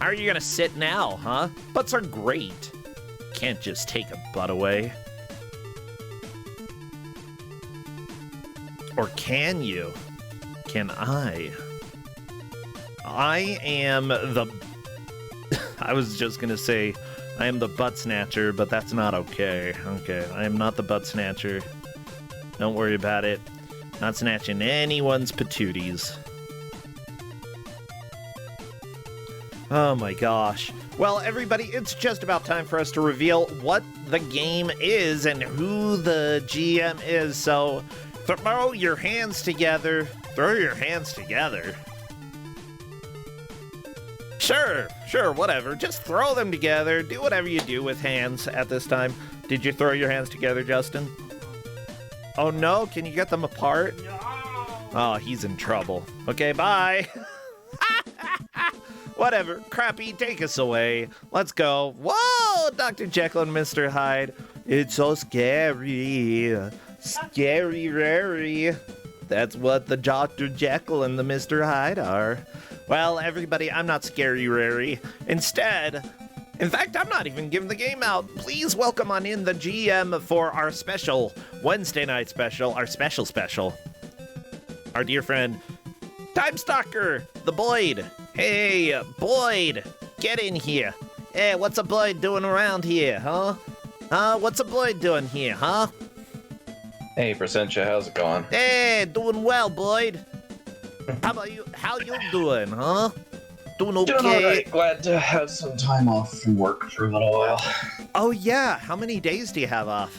How are you gonna sit now, huh? Butts are great. Can't just take a butt away. Or can you? Can I? I am the... I was just gonna say, I am the butt snatcher, but that's not okay. Okay, I am not the butt snatcher. Don't worry about it. Not snatching anyone's patooties. Oh my gosh. Well, everybody, it's just about time for us to reveal what the game is and who the GM is. So, throw your hands together. Throw your hands together. Sure, whatever. Just throw them together. Do whatever you do with hands at this time. Did you throw your hands together, Justin? Oh no, can you get them apart? No. Oh, he's in trouble. Okay, bye. Whatever. Crappy, take us away. Let's go. Whoa, Dr. Jekyll and Mr. Hyde. It's so scary. Scary rary. That's what the Dr. Jekyll and the Mr. Hyde are. Well, everybody, I'm not scary rary. Instead, in fact, I'm not even giving the game out. Please welcome on in the GM for our special Wednesday night special, our special. Our dear friend, Time Stalker, the Boyd. Hey, Boyd, get in here. Hey, what's a Boyd doing around here, huh? What's a Boyd doing here, huh? Hey, Presentia, how's it going? Hey, doing well, Boyd. How about you? How you doing, huh? Doing okay? Doing all right. Glad to have some time off from work for a little while. Oh, yeah. How many days do you have off?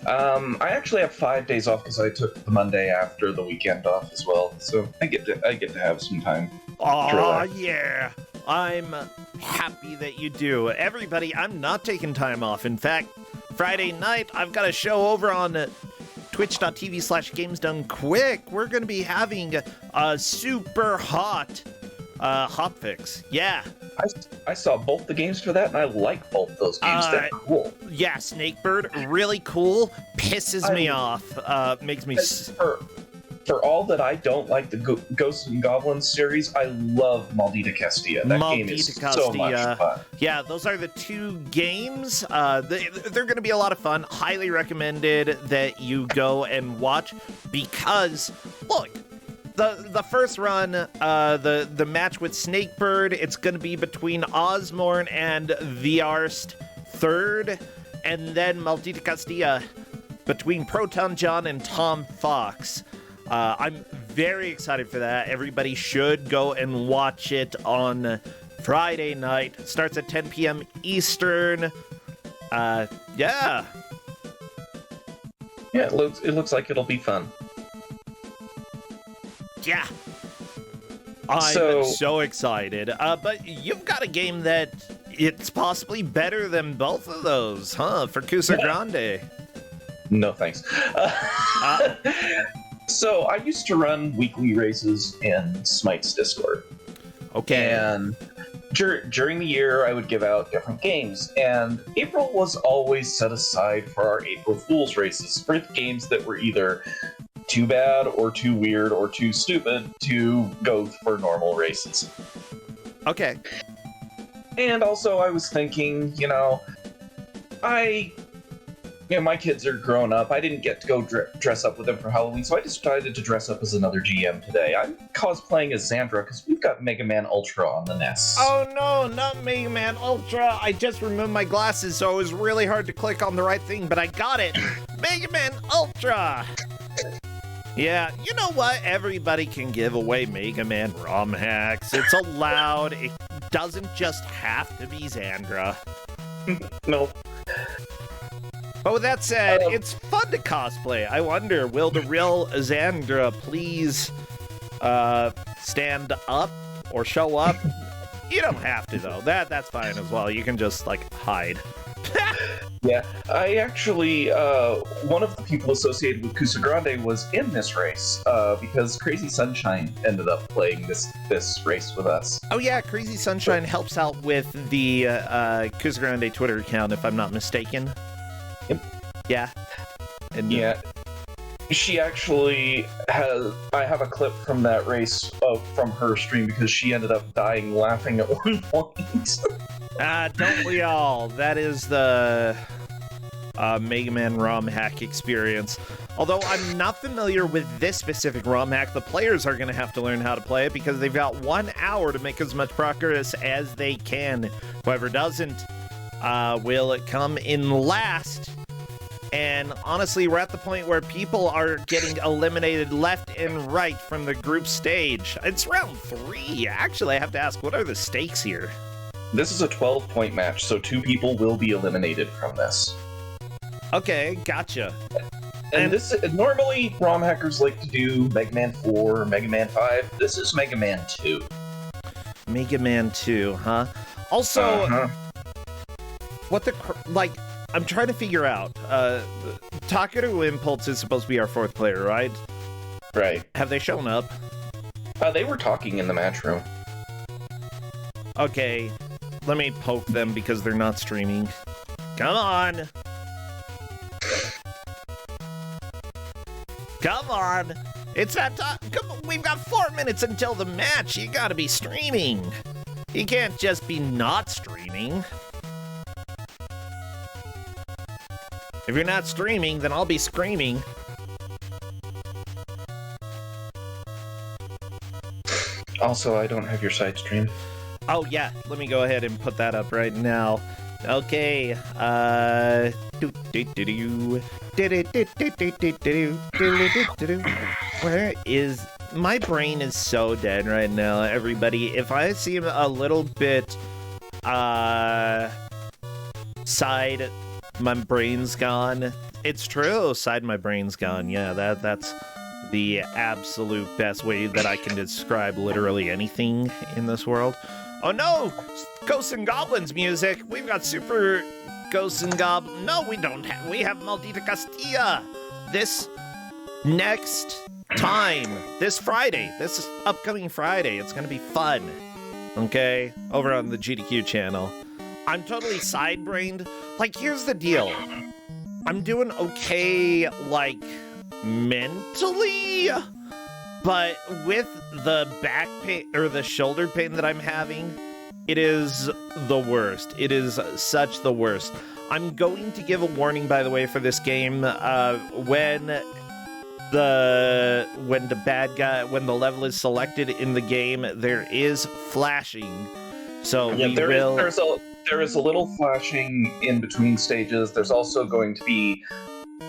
I actually have 5 days off because I took the Monday after the weekend off as well, so I get to have some time. Oh, yeah. I'm happy that you do. Everybody, I'm not taking time off. In fact, Friday night, I've got a show over on twitch.tv/gamesdonequick. We're going to be having a super hot hotfix. Yeah. I saw both the games for that, and I like both those games. They're cool. Yeah, Snakebird, really cool. Pisses me off. Makes me... For all that I don't like the Ghosts and Goblins series, I love Maldita Castilla. That game is so much fun. Yeah, those are the two games. They're going to be a lot of fun. Highly recommended that you go and watch because, look, the first run, the match with Snakebird, it's going to be between Osmorn and Viarst third, and then Maldita Castilla between Proton John and Tom Fox. I'm very excited for that. Everybody should go and watch it on Friday night. It starts at 10 p.m. Eastern. Yeah. Yeah, it looks like it'll be fun. Yeah. I'm so excited. But you've got a game that it's possibly better than both of those, huh? For Kusog7ande. No, thanks. So I used to run weekly races in Smite's Discord. Okay. And during the year, I would give out different games. And April was always set aside for our April Fool's races, for games that were either too bad or too weird or too stupid to go for normal races. Okay. And also I was thinking, my kids are grown up. I didn't get to go dress up with them for Halloween, so I decided to dress up as another GM today. I'm cosplaying as Xandra because we've got Mega Man Ultra on the NES. Oh no, not Mega Man Ultra. I just removed my glasses, so it was really hard to click on the right thing, but I got it. Mega Man Ultra. Yeah, you know what? Everybody can give away Mega Man ROM hacks. It's allowed. It doesn't just have to be Xandra. Nope. But with that said, it's fun to cosplay. I wonder, will the real Xandra please stand up or show up? You don't have to, though. That's fine as well. You can just, hide. Yeah, I actually, one of the people associated with Kusog7ande was in this race, because Crazy Sunshine ended up playing this race with us. Oh yeah, Crazy Sunshine helps out with the Kusog7ande Twitter account, if I'm not mistaken. Yep. Yeah. And yeah. She actually has. I have a clip from that race from her stream because she ended up dying laughing at one point. Don't we all? That is the Mega Man ROM hack experience. Although I'm not familiar with this specific ROM hack, the players are going to have to learn how to play it because they've got 1 hour to make as much progress as they can. Whoever doesn't will come in last. And honestly, we're at the point where people are getting eliminated left and right from the group stage. It's round 3. Actually, I have to ask, what are the stakes here? This is a 12-point match, so 2 people will be eliminated from this. Okay, gotcha. And this, normally, ROM hackers like to do Mega Man 4 or Mega Man 5. This is Mega Man 2. Mega Man 2, huh? Also, what the, I'm trying to figure out, Takeru Impulse is supposed to be our 4th player, right? Right. Have they shown up? They were talking in the match room. Okay, let me poke them because they're not streaming. Come on! Come on! It's that time! Come on, we've got 4 minutes until the match! You gotta be streaming! You can't just be not streaming. If you're not streaming, then I'll be screaming. Also, I don't have your side stream. Oh yeah, let me go ahead and put that up right now. Okay, where is... My brain is so dead right now, everybody. If I seem a little bit, side... My brain's gone. It's true. Side my brain's gone. Yeah, that's the absolute best way that I can describe literally anything in this world. Oh no! Ghosts and Goblins music! We've got Super Ghosts and Goblins. No, we don't have. We have Maldita Castilla! This next time, this Friday, this upcoming Friday, it's gonna be fun. Okay? Over on the GDQ channel. I'm totally side-brained. Like, here's the deal. I'm doing okay, like, mentally, but with the back pain, or the shoulder pain that I'm having, it is the worst. It is such the worst. I'm going to give a warning, by the way, for this game. When the level is selected in the game, there is flashing. So yeah, there is a little flashing in between stages. There's also going to be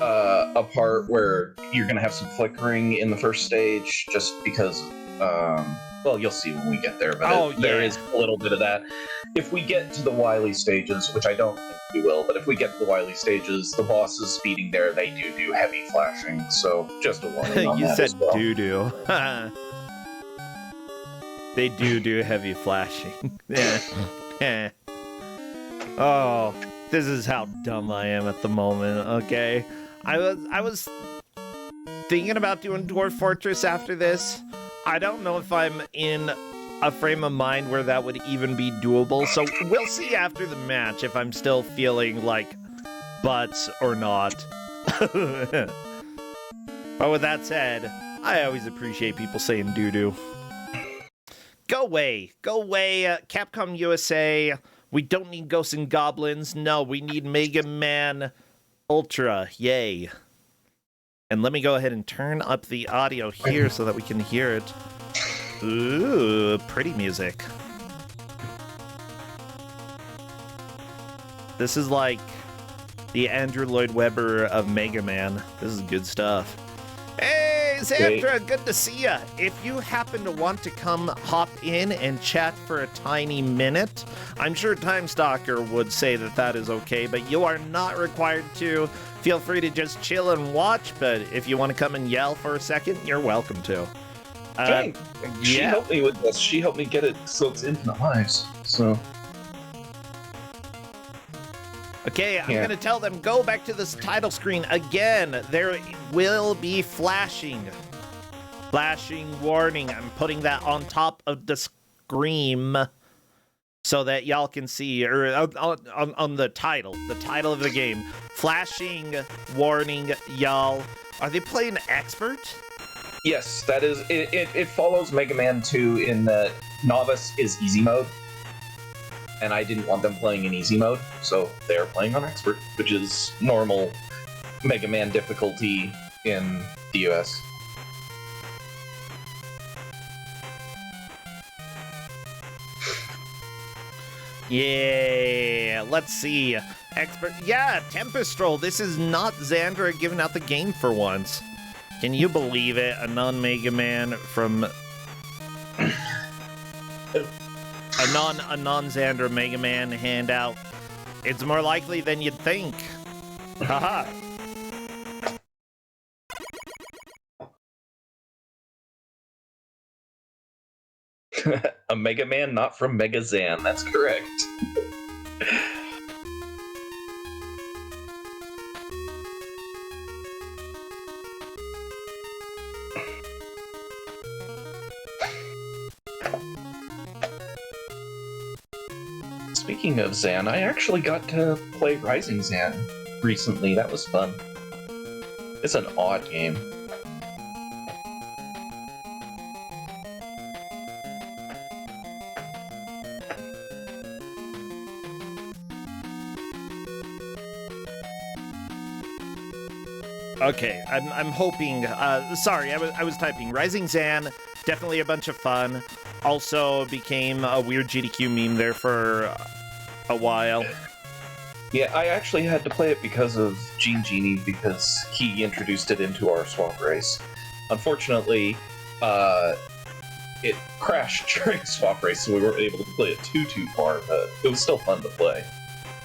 a part where you're going to have some flickering in the first stage, just because, well, you'll see when we get there, but there is a little bit of that. If we get to the Wily stages, which I don't think we will, but if we get to the Wily stages, the bosses speeding there, they do heavy flashing, so just a warning on you that said as well. doo-doo. They do heavy flashing. Yeah. Oh, this is how dumb I am at the moment, okay? I was thinking about doing Dwarf Fortress after this. I don't know if I'm in a frame of mind where that would even be doable, so we'll see after the match if I'm still feeling like butts or not. But with that said, I always appreciate people saying doo-doo. Go away, Capcom USA. We don't need Ghosts and Goblins. No, we need Mega Man Ultra. Yay. And let me go ahead and turn up the audio here so that we can hear it. Ooh, pretty music. This is like the Andrew Lloyd Webber of Mega Man. This is good stuff. Hey, Sandra, good to see ya. If you happen to want to come hop in and chat for a tiny minute, I'm sure Time Stalker would say that that is okay, but you are not required to. Feel free to just chill and watch, but if you want to come and yell for a second, you're welcome to. She helped me with this. She helped me get it so it's infinite lives, so... Okay, I'm going to tell them, go back to this title screen again. There will be flashing. Flashing warning. I'm putting that on top of the scream so that y'all can see, or on the title of the game, flashing warning, y'all. Are they playing expert? Yes, that is. It follows Mega Man 2 in that novice is easy mode, and I didn't want them playing in easy mode, so they are playing on expert, which is normal Mega Man difficulty in the US. Yeah, let's see. Expert. Yeah, Tempestral. This is not Xandra giving out the game for once. Can you believe it? A non-Mega Man from a non-Xandra Mega Man handout. It's more likely than you'd think. Haha. A Mega Man not from Mega Zan, that's correct. Speaking of Zan, I actually got to play Rising Zan recently. That was fun. It's an odd game. Okay, I'm hoping. Sorry, I was typing. Rising Zan, definitely a bunch of fun. Also became a weird GDQ meme there for a while. Yeah, I actually had to play it because of Gene Genie, because he introduced it into our swap race. Unfortunately, it crashed during swap race, so we weren't able to play it too far, but it was still fun to play.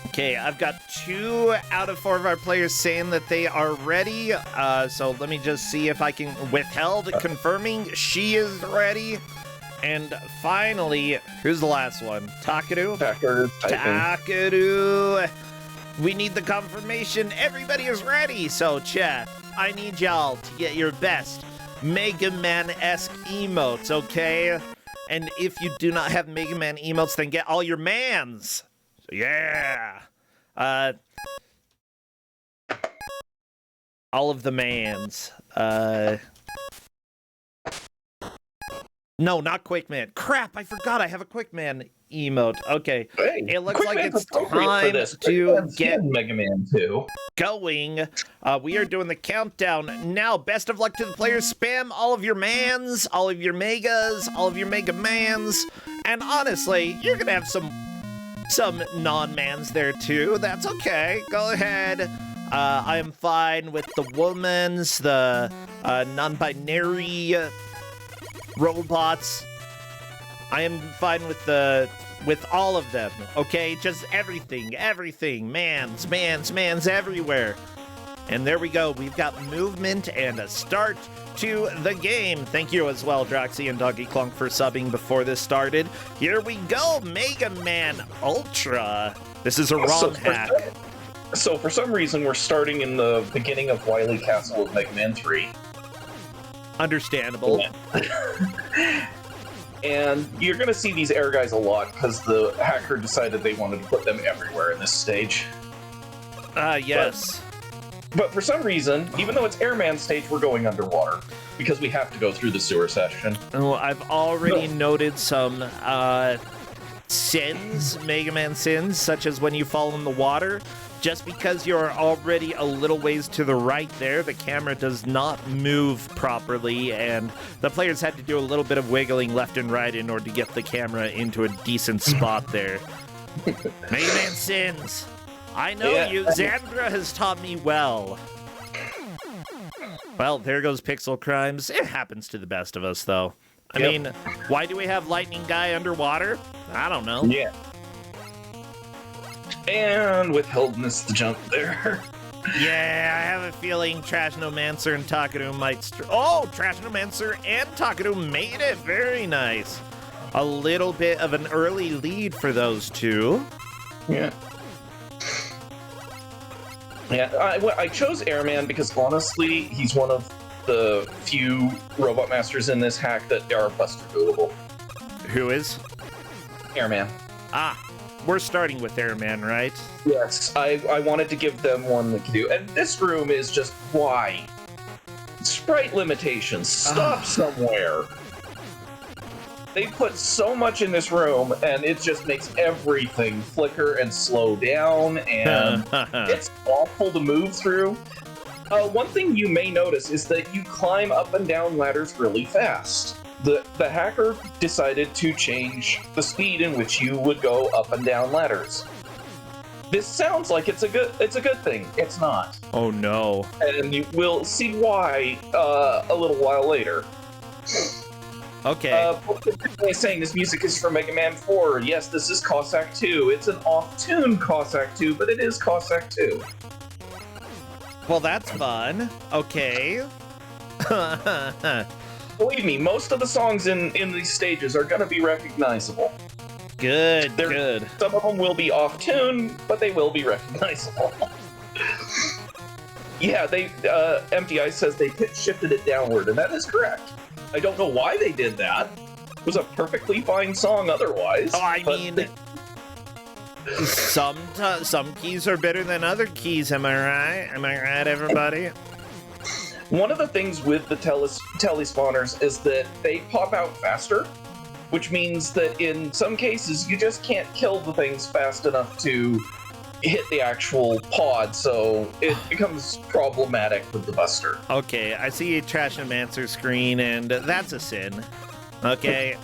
Okay, I've got 2 out of 4 of our players saying that they are ready. So let me just see if I can withheld confirming she is ready. And finally, who's the last one? Takadu? Takadu. We need the confirmation. Everybody is ready. So chat, I need y'all to get your best Mega Man-esque emotes, okay? And if you do not have Mega Man emotes, then get all your mans. Yeah. All of the mans. No, not Quick Man. Crap, I forgot I have a Quick Man emote. Okay. Hey, it looks Quick like Man's it's appropriate for time this. to get Mega Man 2. going. We are doing the countdown now. Best of luck to the players. Spam all of your mans, all of your megas, all of your Mega Mans. And honestly, you're gonna have some non-mans there too. That's okay. Go ahead. I am fine with the womans, the non-binary robots. I am fine with all of them. Okay, just everything, mans everywhere. And there we go. We've got movement and a start to the game. Thank you as well, Droxy and Doggy Clonk, for subbing before this started. Here we go, Mega Man Ultra. This is a ROM hack. So for some reason, we're starting in the beginning of Wily Castle of Mega Man 3. Understandable. And you're going to see these air guys a lot, because the hacker decided they wanted to put them everywhere in this stage. Yes. But for some reason, even though it's Airman stage, we're going underwater, because we have to go through the sewer section. Oh, I've already noted some sins, Mega Man sins, such as when you fall in the water. Just because you're already a little ways to the right there, the camera does not move properly, and the players had to do a little bit of wiggling left and right in order to get the camera into a decent spot there. Mega Man sins. I know you. Xandra has taught me well. Well, there goes Pixel Crimes. It happens to the best of us, though. I mean, why do we have Lightning Guy underwater? I don't know. Yeah. And withheld missed the jump there. Yeah, I have a feeling Trashnomancer and Takadu might... Oh, Trashnomancer and Takadu made it. Very nice. A little bit of an early lead for those two. Yeah. Yeah, I chose Airman because honestly, he's one of the few Robot Masters in this hack that are buster bootable. Who is? Airman. Ah, we're starting with Airman, right? Yes, I wanted to give them one that could do. And this room is just why? Sprite limitations. Stop somewhere. They put so much in this room, and it just makes everything flicker and slow down, and it's awful to move through. One thing you may notice is that you climb up and down ladders really fast. The hacker decided to change the speed in which you would go up and down ladders. This sounds like it's a good thing. It's not. Oh no. And you will see why a little while later. Okay. Saying this music is from Mega Man 4. Yes, this is Cossack 2. It's an off-tune Cossack 2, but it is Cossack 2. Well, that's fun. Okay. Believe me, most of the songs in these stages are going to be recognizable. Good, good. Some of them will be off-tune, but they will be recognizable. Yeah, Empty Ice says they pitch shifted it downward, and that is correct. I don't know why they did that. It was a perfectly fine song otherwise. Oh, I mean, some keys are better than other keys, am I right? Am I right, everybody? One of the things with the telespawners is that they pop out faster, which means that in some cases you just can't kill the things fast enough to hit the actual pod, so it becomes problematic with the Buster. Okay, I see a Trash and Answer screen, and that's a sin. Okay,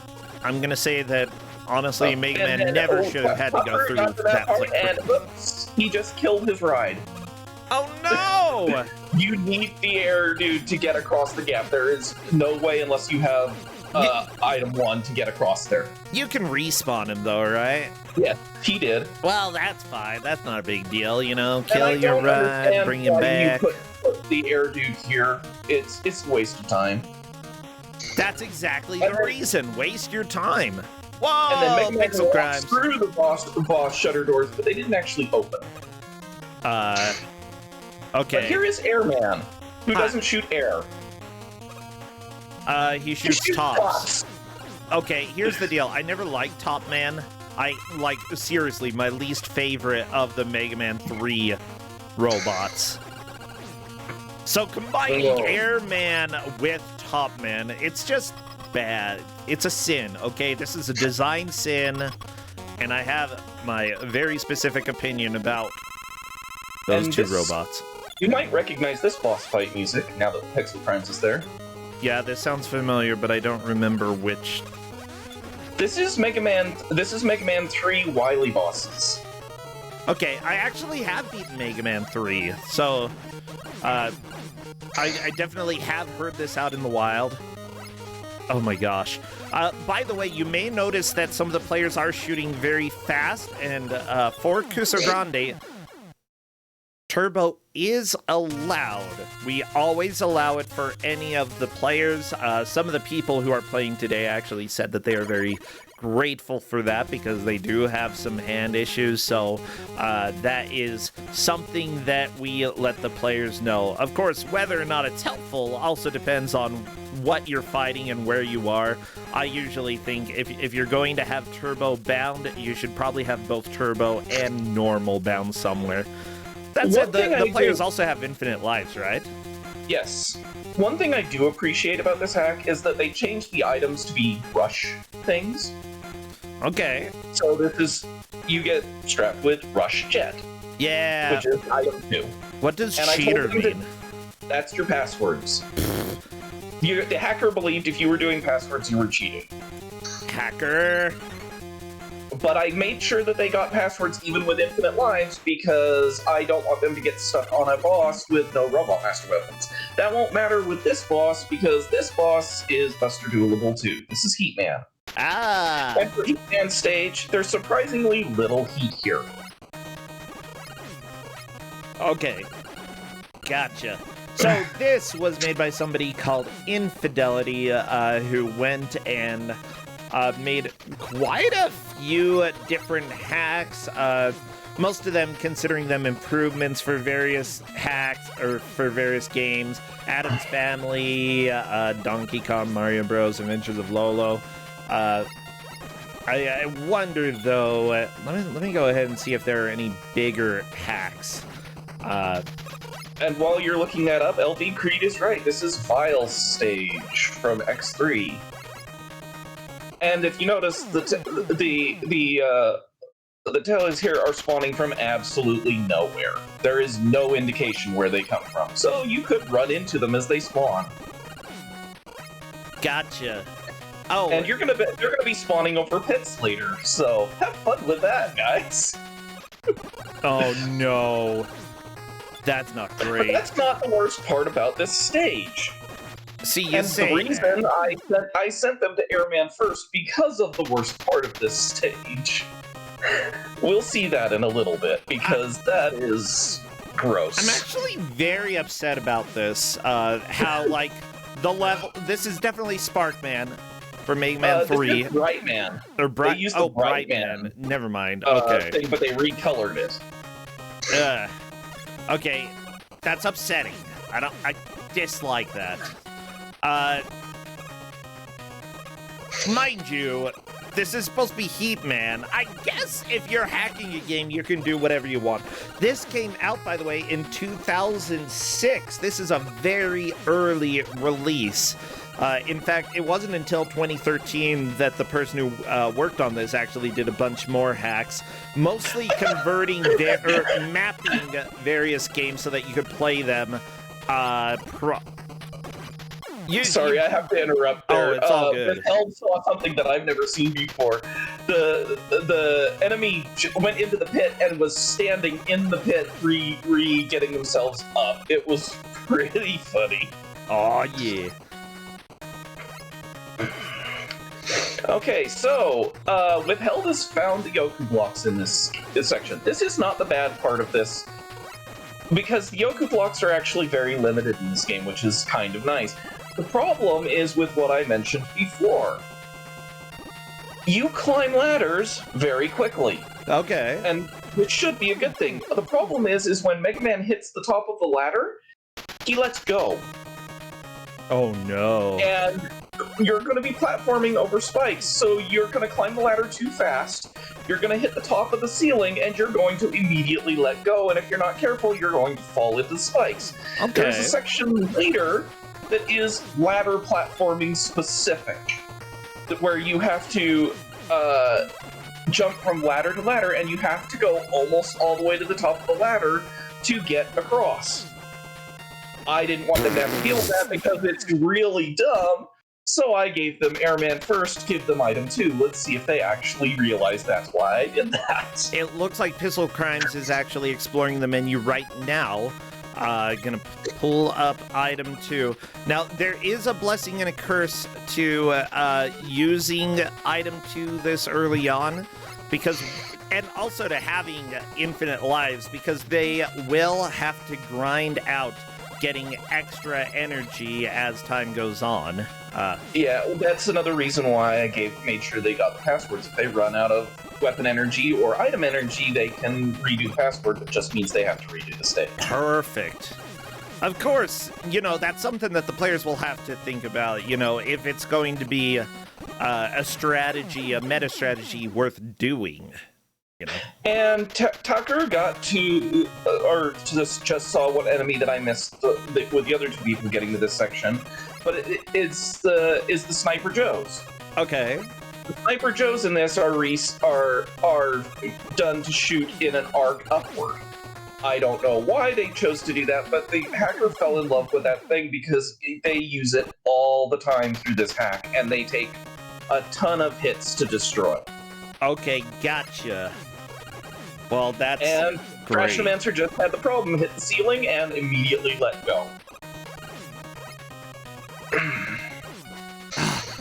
I'm gonna say that, honestly, Mega Man never should have had to go through that part, and oops, he just killed his ride. Oh no! You need the air dude to get across the gap. There is no way unless you have item 1 to get across there. You can respawn him though, right? Yeah, he did. Well, that's fine. That's not a big deal, you know. Kill your ride, bring him back. You put the air dude here. It's a waste of time. That's exactly the reason. Waste your time. Whoa! And then Mega Pixel Man crimes. through the boss shutter doors, but they didn't actually open. Okay. But here is Airman, who doesn't shoot air. He shoots tops. Okay, here's the deal. I never liked Top Man. Seriously, my least favorite of the Mega Man 3 robots. So combining Airman with Top Man, it's just bad. It's a sin, okay? This is a design sin, and I have my very specific opinion about those two robots. You might recognize this boss fight music now that Pixel Crimes is there. Yeah, this sounds familiar, but I don't remember which. This is Mega Man 3 Wily bosses. Okay, I actually have beaten Mega Man 3, so I definitely have heard this out in the wild. Oh my gosh. By the way, you may notice that some of the players are shooting very fast, and for Kusog7ande, Turbo is allowed. We always allow it for any of the players. Some of the people who are playing today actually said that they are very grateful for that because they do have some hand issues. So that is something that we let the players know. Of course, whether or not it's helpful also depends on what you're fighting and where you are. I usually think if you're going to have Turbo bound, you should probably have both Turbo and normal bound somewhere. That said, the players also have infinite lives, right? Yes. One thing I do appreciate about this hack is that they changed the items to be rush things. Okay. So this is, you get strapped with Rush Jet. Yeah. Which is item 2. What does cheater mean? That's your passwords. The hacker believed if you were doing passwords, you were cheating. Hacker. But I made sure that they got passwords even with infinite lives because I don't want them to get stuck on a boss with no Robot Master weapons. That won't matter with this boss because this boss is Buster Duelable too. This is Heatman. Ah! And for Heatman stage, there's surprisingly little heat here. Okay. Gotcha. So this was made by somebody called Infidelity, who went and made quite a few different hacks, most of them considering them improvements for various hacks or for various games. Addams Family, Donkey Kong, Mario Bros, Adventures of Lolo. I I wonder though. Let me go ahead and see if there are any bigger hacks. And while you're looking that up, LV Creed is right. This is Vile's stage from X3. And if you notice, the tellers here are spawning from absolutely nowhere. There is no indication where they come from, so you could run into them as they spawn. Gotcha. Oh, and they're gonna be spawning over pits later. So have fun with that, guys. Oh no, that's not great. But that's not the worst part about this stage. See, you and say the reason I sent them to Airman first because of the worst part of this stage. We'll see that in a little bit because that is gross. I'm actually very upset about this. How like the level. This is definitely Sparkman for Mega Man 3. This is Brightman. Or They used the Brightman. Never mind. Okay. Thing, but they recolored it. Okay, that's upsetting. I dislike that. Mind you, this is supposed to be Heat Man. I guess if you're hacking a game, you can do whatever you want. This came out, by the way, in 2006. This is a very early release. In fact, it wasn't until 2013 that the person who worked on this actually did a bunch more hacks, mostly converting mapping various games so that you could play them. Sorry, I have to interrupt there. Oh, it's all good. Elm saw something that I've never seen before. The enemy went into the pit and was standing in the pit, getting themselves up. It was pretty funny. Oh yeah. Okay, so Withheld has found the Yoku blocks in this section. This is not the bad part of this, because the Yoku blocks are actually very limited in this game, which is kind of nice. The problem is with what I mentioned before. You climb ladders very quickly. Okay. And which should be a good thing. The problem is when Mega Man hits the top of the ladder, he lets go. Oh no. And you're going to be platforming over spikes, so you're going to climb the ladder too fast, you're going to hit the top of the ceiling, and you're going to immediately let go, and if you're not careful, you're going to fall into the spikes. Okay. There's a section later that is ladder platforming specific, where you have to jump from ladder to ladder, and you have to go almost all the way to the top of the ladder to get across. I didn't want them to have to deal with that because it's really dumb, so I gave them Airman first, give them item 2. Let's see if they actually realize that's why I did that. It looks like Pistol Crimes is actually exploring the menu right now. Gonna pull up item 2. Now, there is a blessing and a curse to using item 2 this early on, because, and also to having infinite lives, because they will have to grind out getting extra energy as time goes on. Yeah, that's another reason why I made sure they got the passwords. If they run out of weapon energy or item energy, they can redo the password. It just means they have to redo the stage. Perfect. Of course, you know, that's something that the players will have to think about, you know, if it's going to be a strategy, a meta strategy worth doing. You know. And Tucker got to, or just saw what enemy that I missed with the other two people getting to this section, but it's the Sniper Joes. Okay. The Sniper Joes in this are done to shoot in an arc upward. I don't know why they chose to do that, but the hacker fell in love with that thing because they use it all the time through this hack, and they take a ton of hits to destroy. Okay, gotcha. Well, that's and great. Crashomancer just had the problem, hit the ceiling, and immediately let go.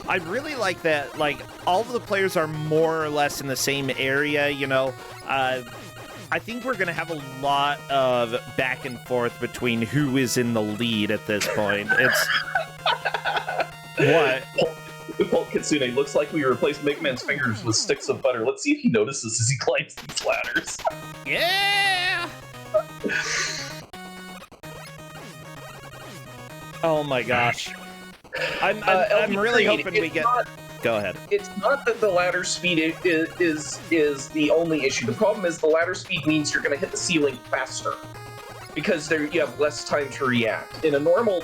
I really like that, like, all of the players are more or less in the same area, you know. I think we're going to have a lot of back and forth between who is in the lead at this point. It's... What? Pulp Kitsune, looks like we replaced Mega Man's fingers with sticks of butter. Let's see if he notices as he climbs these ladders. Yeah! Oh my gosh. I'm really hoping we get... Go ahead. It's not that the ladder speed is the only issue. The problem is the ladder speed means you're going to hit the ceiling faster because you have less time to react. In a normal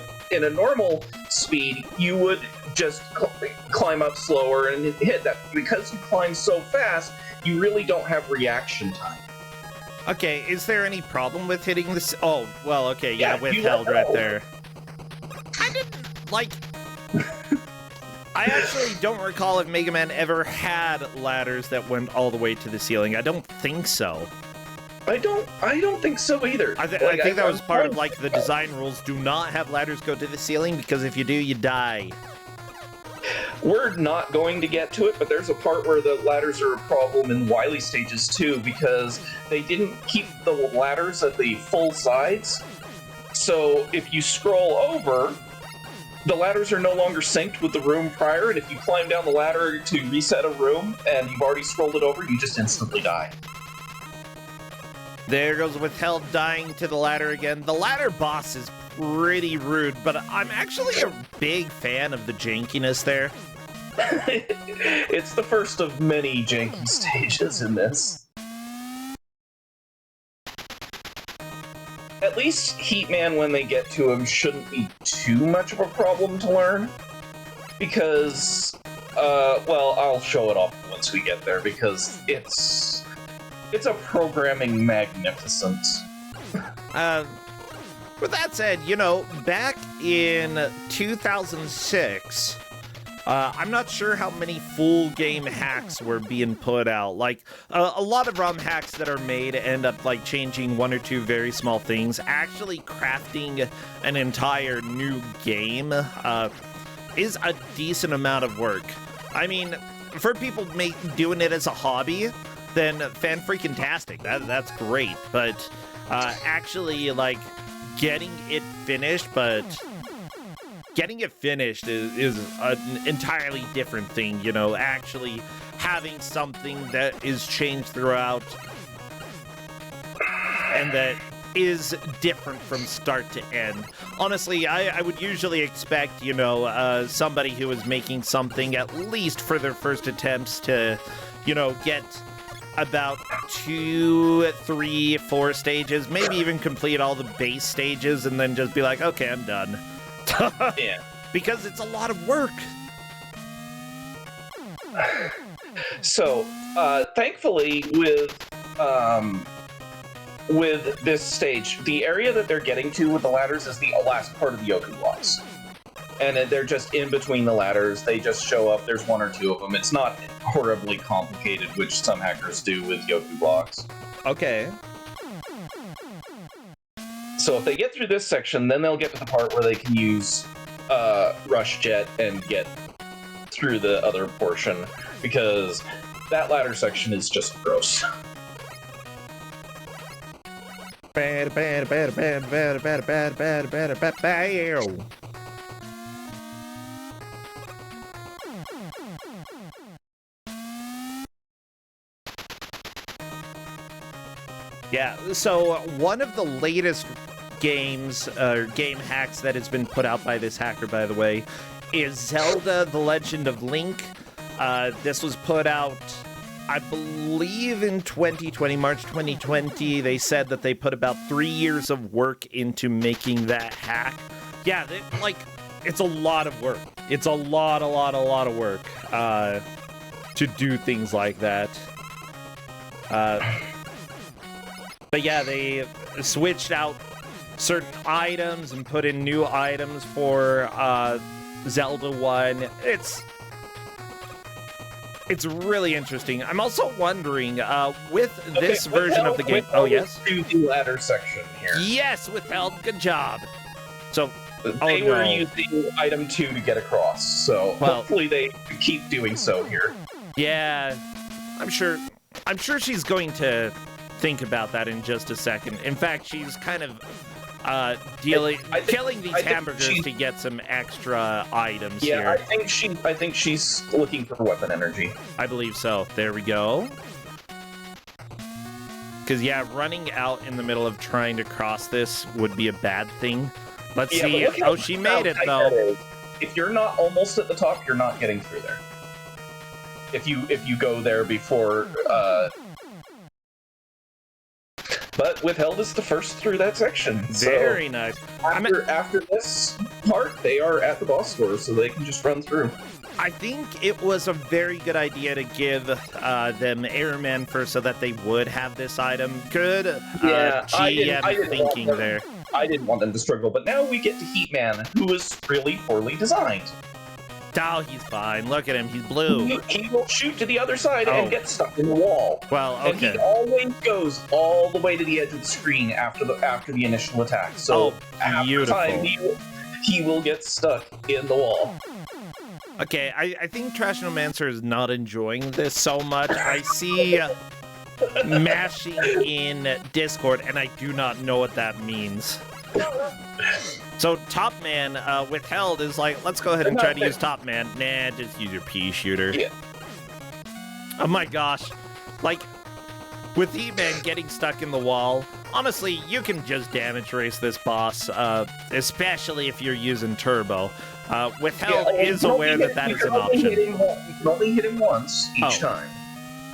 speed, you would just climb up slower and hit that. Because you climb so fast, you really don't have reaction time. Okay, is there any problem with hitting this? Oh, well, okay, yeah, Yeah, withheld right there. I didn't, like... I actually don't recall if Mega Man ever had ladders that went all the way to the ceiling. I don't think so. I don't think so either. I think that was part of, like, the design rules. Do not have ladders go to the ceiling, because if you do, you die. We're not going to get to it, but there's a part where the ladders are a problem in Wily stages too, because they didn't keep the ladders at the full sides. So if you scroll over, the ladders are no longer synced with the room prior, and if you climb down the ladder to reset a room and you've already scrolled it over, you just instantly die. There goes withheld dying to the ladder again. The ladder boss is pretty rude, but I'm actually a big fan of the jankiness there. It's the first of many janky stages in this. At least Heatman, when they get to him, shouldn't be too much of a problem to learn. Because, well, I'll show it off once we get there, because it's a programming magnificent. With that said, you know, back in 2006, I'm not sure how many full game hacks were being put out. Like, a lot of ROM hacks that are made end up, like, changing one or two very small things. Actually crafting an entire new game is a decent amount of work. I mean, for people doing it as a hobby, then fan-freaking-tastic. That's great. But actually, like, getting it finished is an entirely different thing, you know, actually having something that is changed throughout and that is different from start to end. Honestly, I would usually expect, you know, somebody who is making something at least for their first attempts to, you know, get about 2, 3, 4 stages, maybe even complete all the base stages and then just be like, okay, I'm done. Yeah. Because it's a lot of work. So, thankfully, with this stage, the area that they're getting to with the ladders is the last part of the Yoku blocks. And they're just in between the ladders. They just show up. There's 1 or 2 of them. It's not horribly complicated, which some hackers do with Yoku blocks. Okay. So if they get through this section, then they'll get to the part where they can use Rush Jet and get through the other portion, because that ladder section is just gross. Yeah, so one of the latest games, or game hacks that has been put out by this hacker, by the way, is Zelda The Legend of Link. This was put out, I believe, in 2020, March 2020. They said that they put about 3 years of work into making that hack. Yeah, it's a lot of work. It's a lot of work to do things like that. But yeah, they switched out certain items and put in new items for Zelda 1. It's really interesting. I'm also wondering, with this version of the game... Oh, yes? To the ladder section here. Yes, withheld. Good job. So, they were using item 2 to get across, so hopefully they keep doing so here. Yeah, I'm sure she's going to think about that in just a second. In fact, she's kind of killing these hamburgers to get some extra items here. Yeah, I think she's looking for weapon energy. I believe so. There we go. Because, yeah, running out in the middle of trying to cross this would be a bad thing. Let's see. Oh, she made it, though. If you're not almost at the top, you're not getting through there. if you go there before. But Withheld is the first through that section. Very nice. After this part, they are at the boss store, so they can just run through. I think it was a very good idea to give them Airman first so that they would have this item. Good GM thinking there. I didn't want them to struggle, but now we get to Heatman, who is really poorly designed. Oh, he's fine. Look at him. He's blue. He will shoot to the other side and get stuck in the wall. Well, okay. And he always goes all the way to the edge of the screen after the initial attack. So after time, he will get stuck in the wall. Okay, I think Trashnomancer is not enjoying this so much. I see mashing in Discord, and I do not know what that means. So Top Man Withheld is like, let's go ahead and try to use Top Man. Nah, just use your pea shooter. Yeah. Oh my gosh. Like, with Heatman getting stuck in the wall, honestly, you can just damage race this boss, especially if you're using Turbo. Withheld is aware that is an option. You can only hit him once each time.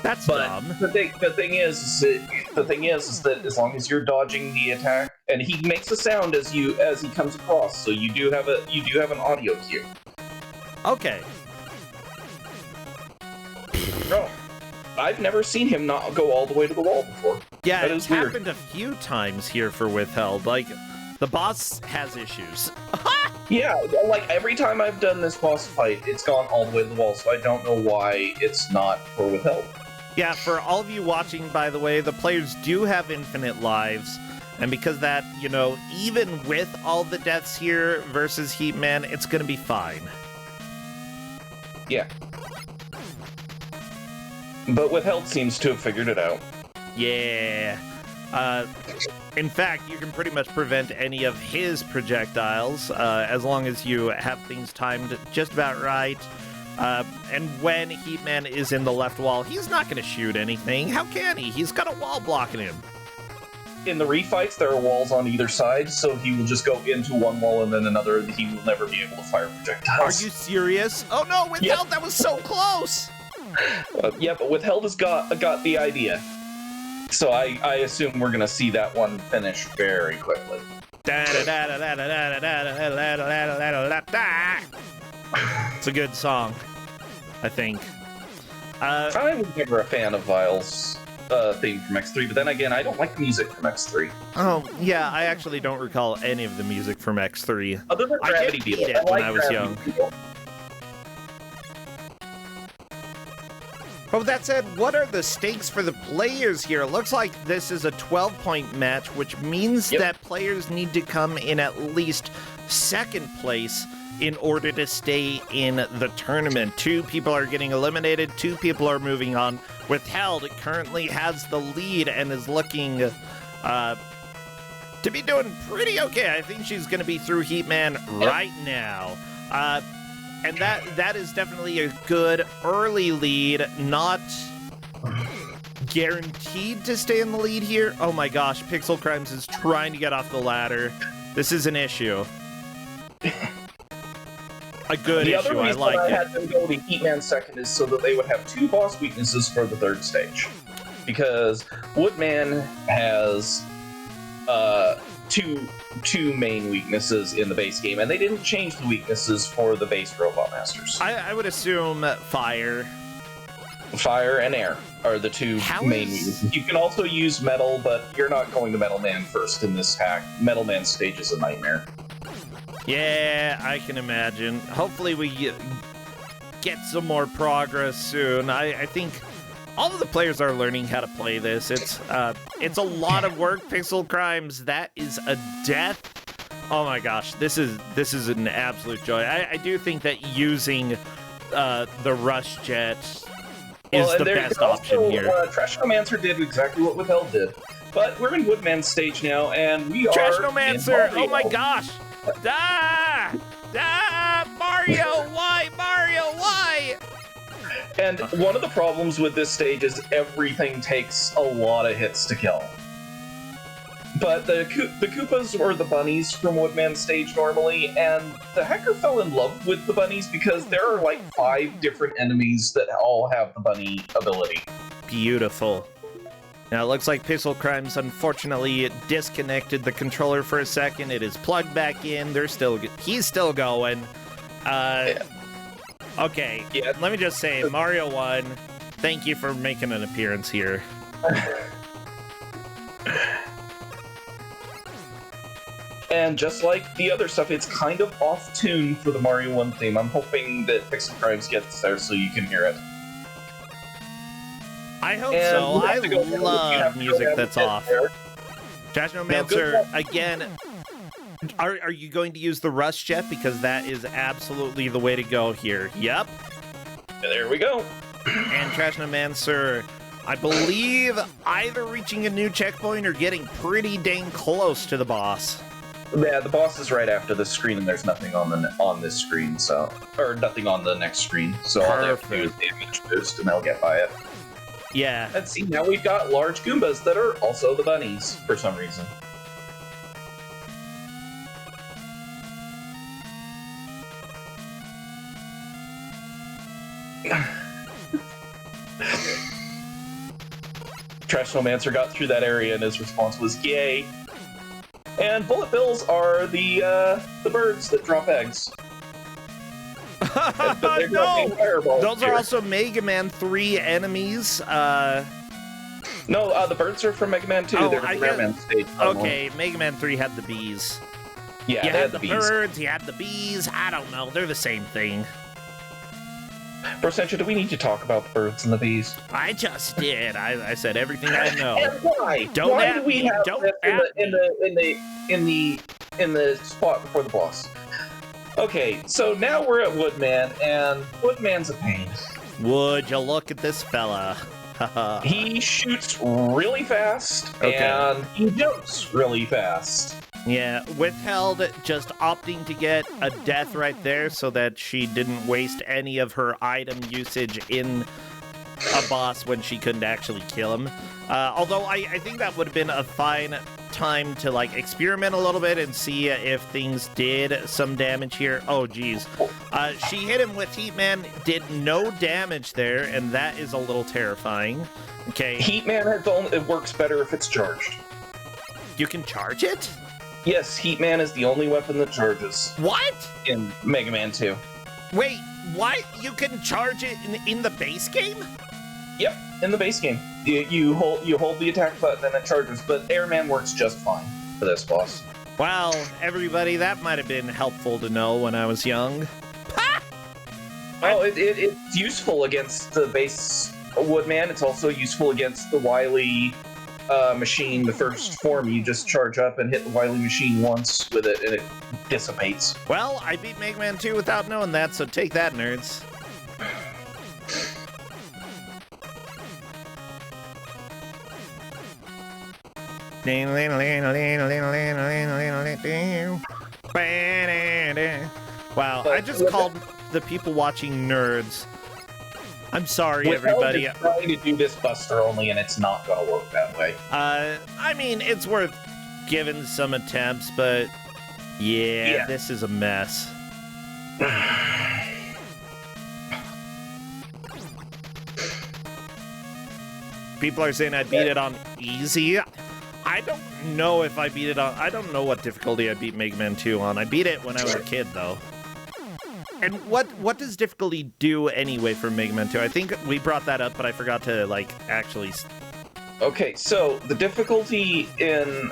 That's dumb. The thing is that as long as you're dodging the attack, and he makes a sound as he comes across, so you do have an audio cue. Okay. No, I've never seen him not go all the way to the wall before. Yeah, that it's happened a few times here for Withheld. Like, the boss has issues. Yeah, like every time I've done this boss fight, it's gone all the way to the wall, so I don't know why it's not for Withheld. Yeah, for all of you watching, by the way, the players do have infinite lives. And because that, you know, even with all the deaths here versus Heatman, it's going to be fine. Yeah. But Withheld seems to have figured it out. Yeah. In fact, you can pretty much prevent any of his projectiles as long as you have things timed just about right. And when Heatman is in the left wall, he's not going to shoot anything. How can he? He's got a wall blocking him. In the refights, there are walls on either side, so he will just go into one wall and then another. He will never be able to fire projectiles. Are you serious? Oh no, Withheld, that was so close! Yeah, but Withheld has got the idea. So I assume we're going to see that one finish very quickly. It's a good song, I think. I was never a fan of Vile's theme from X3, but then again, I don't like the music from X3. Oh, yeah, I actually don't recall any of the music from X3. Other than Gravity I Beetle. did it when I was young. But with that said, what are the stakes for the players here? It looks like this is a 12-point match, which means that players need to come in at least second place in order to stay in the tournament. 2 people are getting eliminated, 2 people are moving on. Withheld currently has the lead and is looking to be doing pretty okay. I think she's going to be through Heatman right now. And that is definitely a good early lead, not guaranteed to stay in the lead here. Oh my gosh, Pixel Crimes is trying to get off the ladder. This is an issue. A good issue, I like it. The other reason I had them go to Heatman second is so that they would have 2 boss weaknesses for the 3rd stage. Because Woodman has two main weaknesses in the base game, and they didn't change the weaknesses for the base Robot Masters. I would assume fire. Fire and air are the 2 main weaknesses. You can also use metal, but you're not going to Metal Man first in this hack. Metal Man stage is a nightmare. Yeah, I can imagine. Hopefully we get some more progress soon. I think all of the players are learning how to play this. It's a lot of work. Pixel Crimes, that is a death. Oh my gosh, this is an absolute joy. I do think that using the Rush Jet is the best option here. Trashnomancer did exactly what Withheld did. But we're in Woodman's stage now, and we are Trashnomancer! Oh my gosh! Mario, why? Mario, why? And one of the problems with this stage is everything takes a lot of hits to kill. But the Koopas were the bunnies from Woodman's stage normally, and the hacker fell in love with the bunnies because there are like 5 different enemies that all have the bunny ability. Beautiful. Now, it looks like Pixel Crimes unfortunately disconnected the controller for a second. It is plugged back in. He's still going. Okay, Yeah. let me just say, Mario 1, thank you for making an appearance here. And just like the other stuff, it's kind of off-tune for the Mario 1 theme. I'm hoping that Pixel Crimes gets there so you can hear it. I hope And so. we I have to go down- love we have to go music down that's the off. there. Trashnomancer, again, are you going to use the Rush Jet? Because that is absolutely the way to go here. Yep. There we go. And Trashnomancer, I believe either reaching a new checkpoint or getting pretty dang close to the boss. Yeah, the boss is right after this screen, and there's nothing on this screen, or nothing on the next screen. So all they have to do is damage boost, and they'll get by it. Yeah. And see, now we've got large Goombas that are also the bunnies for some reason. Trashnomancer got through that area, and his response was "Yay!" And bullet bills are the birds that drop eggs. But they're dropping fireballs Those here. are also Mega Man 3 enemies. No, the birds are from Mega Man 2. Oh, They're I from Mega Man stage. Okay, Mega Man 3 had the bees. Yeah, You they had the bees. birds, you had the bees. I don't know. They're the same thing. Bro Sentra, do we need to talk about the birds and the bees? I just did. I said everything I know. And why? Don't why at do we me, have don't this at in the spot before the boss? Okay, so now we're at Woodman, and Woodman's a pain. Would you look at this fella? He shoots really fast, Okay. and he jumps really fast. Yeah, Withheld just opting to get a death right there so that she didn't waste any of her item usage in a boss when she couldn't actually kill him. Although I think that would have been a fine time to like experiment a little bit and see if things did some damage here. Oh geez. She hit him with Heat Man, did no damage there, and that is a little terrifying. Okay. Heat Man it works better if it's charged. You can charge it? Yes, Heat Man is the only weapon that charges What? in Mega Man 2. Wait, what? You can charge it in the base game? Yep, in the base game. You hold the attack button and it charges, but Airman works just fine for this boss. Well, everybody, that might have been helpful to know when I was young. Oh, it's useful against the base Woodman. It's also useful against the Wily machine, the first form. You just charge up and hit the Wily machine once with it, and it dissipates. Well, I beat Mega Man 2 without knowing that, so take that, nerds. Wow, I just called the people watching nerds. I'm sorry, everybody. Withheld is trying to do this Buster only, and it's not going to work that way. I mean, it's worth giving some attempts, but yeah, this is a mess. People are saying I beat it on easy. I don't know if I beat it on... I don't know what difficulty I beat Mega Man 2 on. I beat it when I was a kid, though. And what does difficulty do anyway for Mega Man 2? I think we brought that up, but I forgot to, like, actually... Okay, so the difficulty in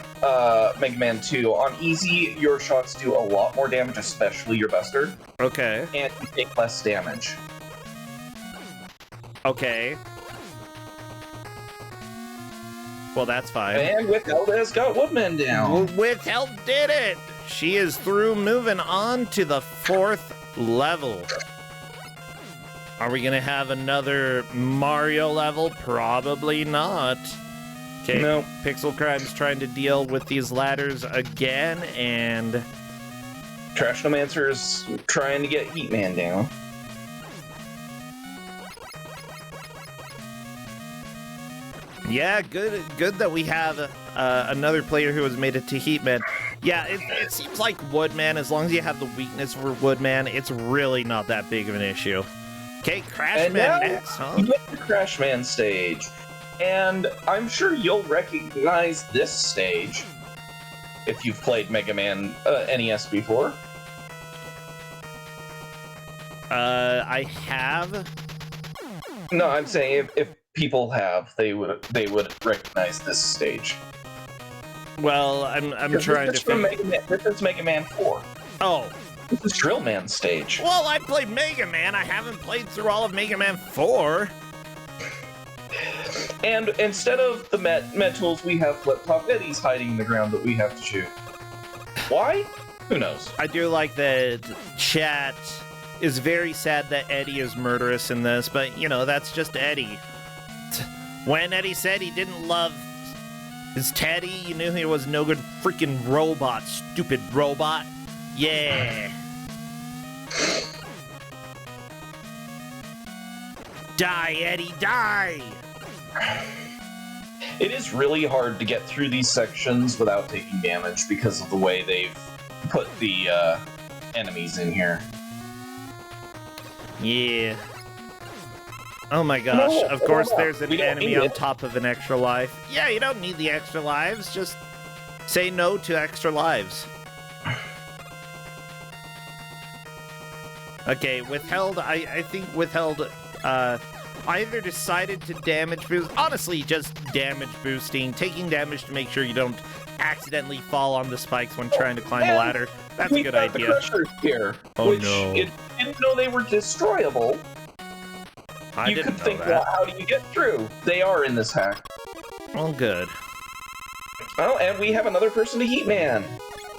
Mega Man 2, on easy, your shots do a lot more damage, especially your Buster. Okay. And you take less damage. Okay. Well, that's fine. And Withheld has got Woodman down. Withheld did it! She is through, moving on to the 4th level. Are we gonna have another Mario level? Probably not. Okay, No. Pixel Crime's trying to deal with these ladders again, and... Trashnomancer's trying to get Heat Man down. Yeah, good that we have another player who has made it to Heatman. Yeah, it seems like Woodman, as long as you have the weakness for Woodman, it's really not that big of an issue. Okay, Crashman next, huh? You get the Crashman stage, and I'm sure you'll recognize this stage if you've played Mega Man NES before. I have. No, I'm saying if people have, they would recognize this stage. Well, I'm trying to think. This is Mega Man 4. Oh. This is Drill Man stage. Well, I played Mega Man. I haven't played through all of Mega Man 4. And instead of the metals, we have Flip-Top Eddies hiding in the ground that we have to shoot. Why? Who knows? I do like that chat is very sad that Eddie is murderous in this, but, you know, that's just Eddie. When Eddie said he didn't love his Teddy, you knew he was no good freaking robot, stupid robot. Yeah. Die, Eddie, die! It is really hard to get through these sections without taking damage because of the way they've put the enemies in here. Yeah. Oh my gosh, of course there's an enemy on top of an extra life. Yeah, you don't need the extra lives, just say no to extra lives. Okay, withheld, I think withheld, either decided to damage boost, honestly just damage boosting, taking damage to make sure you don't accidentally fall on the spikes when trying to climb the ladder. That's a good idea. The crushers here, oh which no. It didn't know they were destroyable. I you didn't could know think, that. well, how do you get through? They are in this hack. Well, good. Oh, and we have another person to Heatman.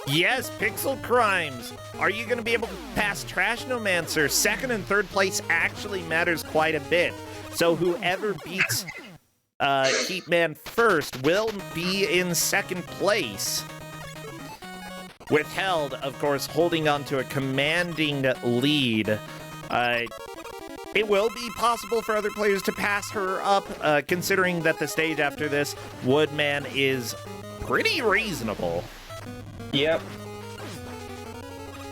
Yes, Pixel Crimes. Are you going to be able to pass Trashnomancer? Second and third place actually matters quite a bit. So whoever beats Heatman first will be in second place. Withheld, of course, holding on to a commanding lead. It will be possible for other players to pass her up, considering that the stage after this, Woodman, is pretty reasonable. Yep.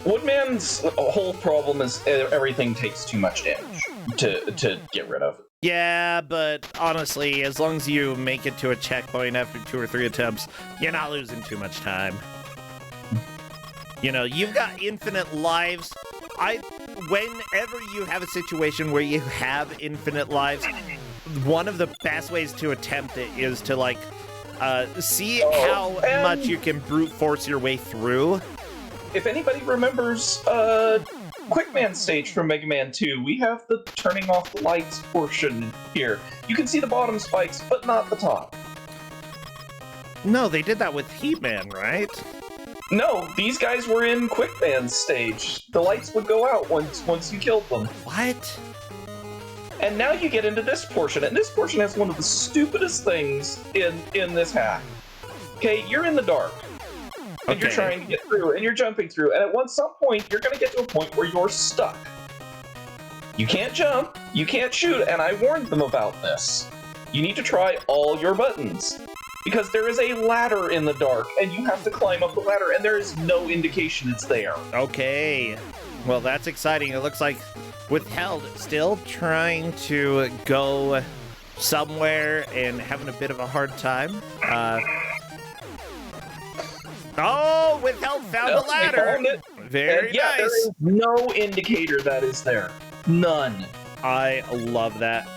Woodman's whole problem is everything takes too much damage to get rid of. Yeah, but honestly, as long as you make it to a checkpoint after 2 or 3 attempts, you're not losing too much time. You know, you've got infinite lives. Whenever you have a situation where you have infinite lives, one of the best ways to attempt it is to, like, see how much you can brute force your way through. If anybody remembers Quickman stage from Mega Man 2, we have the turning off the lights portion here. You can see the bottom spikes, but not the top. No, they did that with Heatman, right? No, these guys were in Quickman's stage. The lights would go out once you killed them. What? And now you get into this portion, and this portion has one of the stupidest things in this hack. Okay, you're in the dark, and you're trying to get through, and you're jumping through, and at some point, you're going to get to a point where you're stuck. You can't jump, you can't shoot, and I warned them about this. You need to try all your buttons, because there is a ladder in the dark, and you have to climb up the ladder, and there is no indication it's there. Okay. Well, that's exciting. It looks like Withheld still trying to go somewhere and having a bit of a hard time. Oh, Withheld found the ladder. Very yeah, nice. There is no indicator that is there. None. I love that.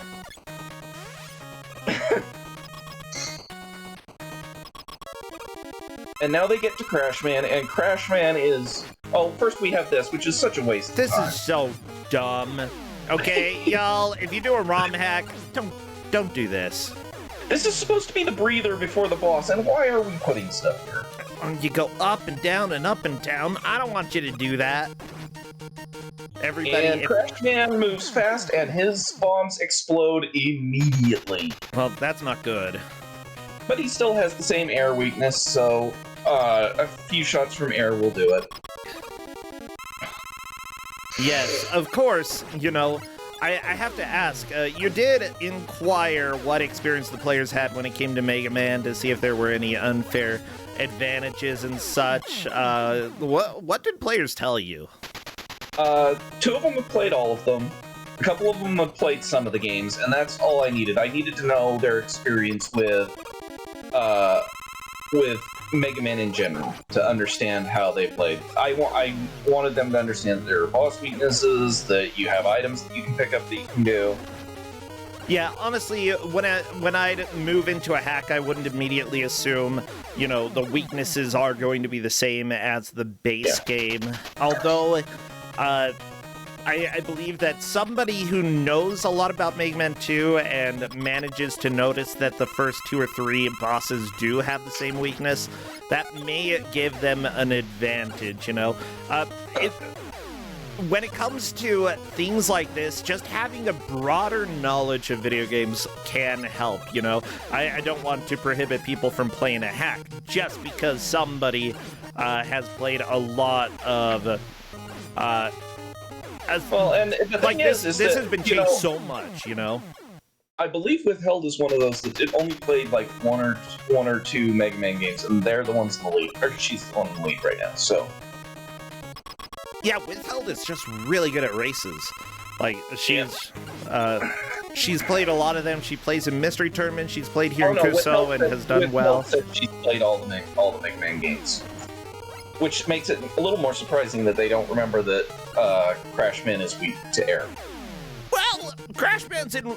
And now they get to Crashman, and Crashman is... Oh, first we have this, which is such a waste of This time. is so dumb. Okay, y'all, if you do a ROM hack, don't do this. This is supposed to be the breather before the boss, and why are we putting stuff here? You go up and down and up and down. I don't want you to do that. Everybody... And Crashman moves fast, and his bombs explode immediately. Well, that's not good. But he still has the same air weakness, so a few shots from air will do it. Yes, of course, you know, I have to ask, you did inquire what experience the players had when it came to Mega Man to see if there were any unfair advantages and such. What did players tell you? 2 of them have played all of them. A couple of them have played some of the games, and that's all I needed. I needed to know their experience with Mega Man in general to understand how they played. I wanted them to understand that there are boss weaknesses, that you have items that you can pick up that you can do. Yeah, honestly, when I'd move into a hack, I wouldn't immediately assume, you know, the weaknesses are going to be the same as the base game. Although, I believe that somebody who knows a lot about Mega Man 2 and manages to notice that the first 2 or 3 bosses do have the same weakness, that may give them an advantage, you know? When it comes to things like this, just having a broader knowledge of video games can help, you know? I don't want to prohibit people from playing a hack just because somebody has played a lot of... and the like thing this is that, has been changed so much, you know? I believe Withheld is one of those that it only played like one or two Mega Man games, and they're the ones in the lead. Or she's the one in the lead right now, so... Yeah, Withheld is just really good at races. Like, she's played a lot of them. She plays in mystery tournaments. She's played here in Kusog and has done well. She's played all the Mega Man games, which makes it a little more surprising that they don't remember that Crashman is weak to air. Well, Crashman's in...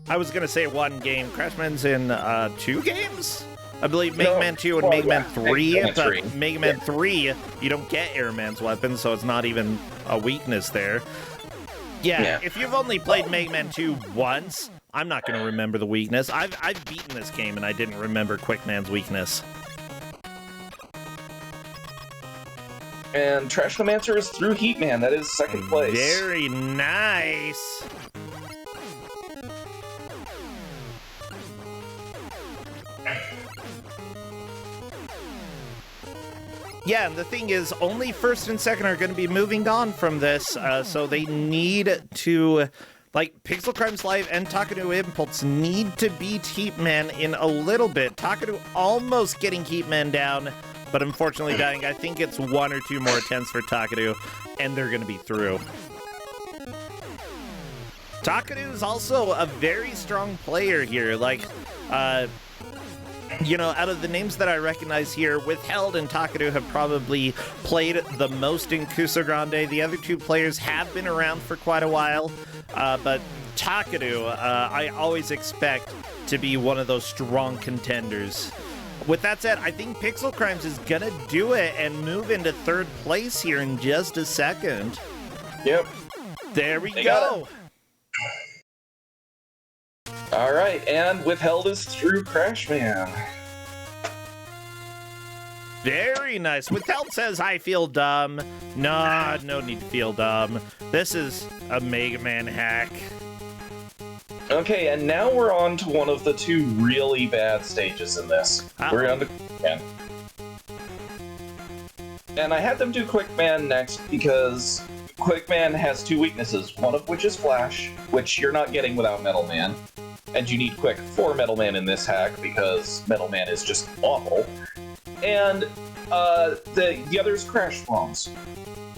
I was going to say 1 game. Crashman's in 2 games? I believe Mega Man 2 and Mega Man 3, but Mega Man 3, you don't get Airman's weapon, so it's not even a weakness there. Yeah, if you've only played Mega Man 2 once, I'm not going to remember the weakness. I've beaten this game, and I didn't remember Quickman's weakness. And Trashcomancer is through Heatman. That is 2nd place. Very nice. Yeah, and the thing is, only 1st and 2nd are going to be moving on from this, so they need to, like, Pixel Crimes Live and Takanu Impulse need to beat Heatman in a little bit. Takanu almost getting Heatman down, but unfortunately dying. I think it's 1 or 2 more attempts for Takanu, and they're going to be through. Takanu is also a very strong player here, like, you know, out of the names that I recognize here, Withheld and Takanu have probably played the most in Kusog7ande. The other 2 players have been around for quite a while, but Takanu, I always expect to be one of those strong contenders. With that said, I think Pixel Crimes is gonna do it and move into 3rd place here in just a second. Yep. There we go. All right, and Withheld is through Crashman. Very nice. Withheld says, I feel dumb. Nah, no need to feel dumb. This is a Mega Man hack. Okay, and now we're on to one of the 2 really bad stages in this. We're on to Quickman. And I had them do Quickman next because Quickman has 2 weaknesses, one of which is Flash, which you're not getting without Metal Man. And you need Quick for Metal Man in this hack because Metal Man is just awful. And the other is Crash Bombs.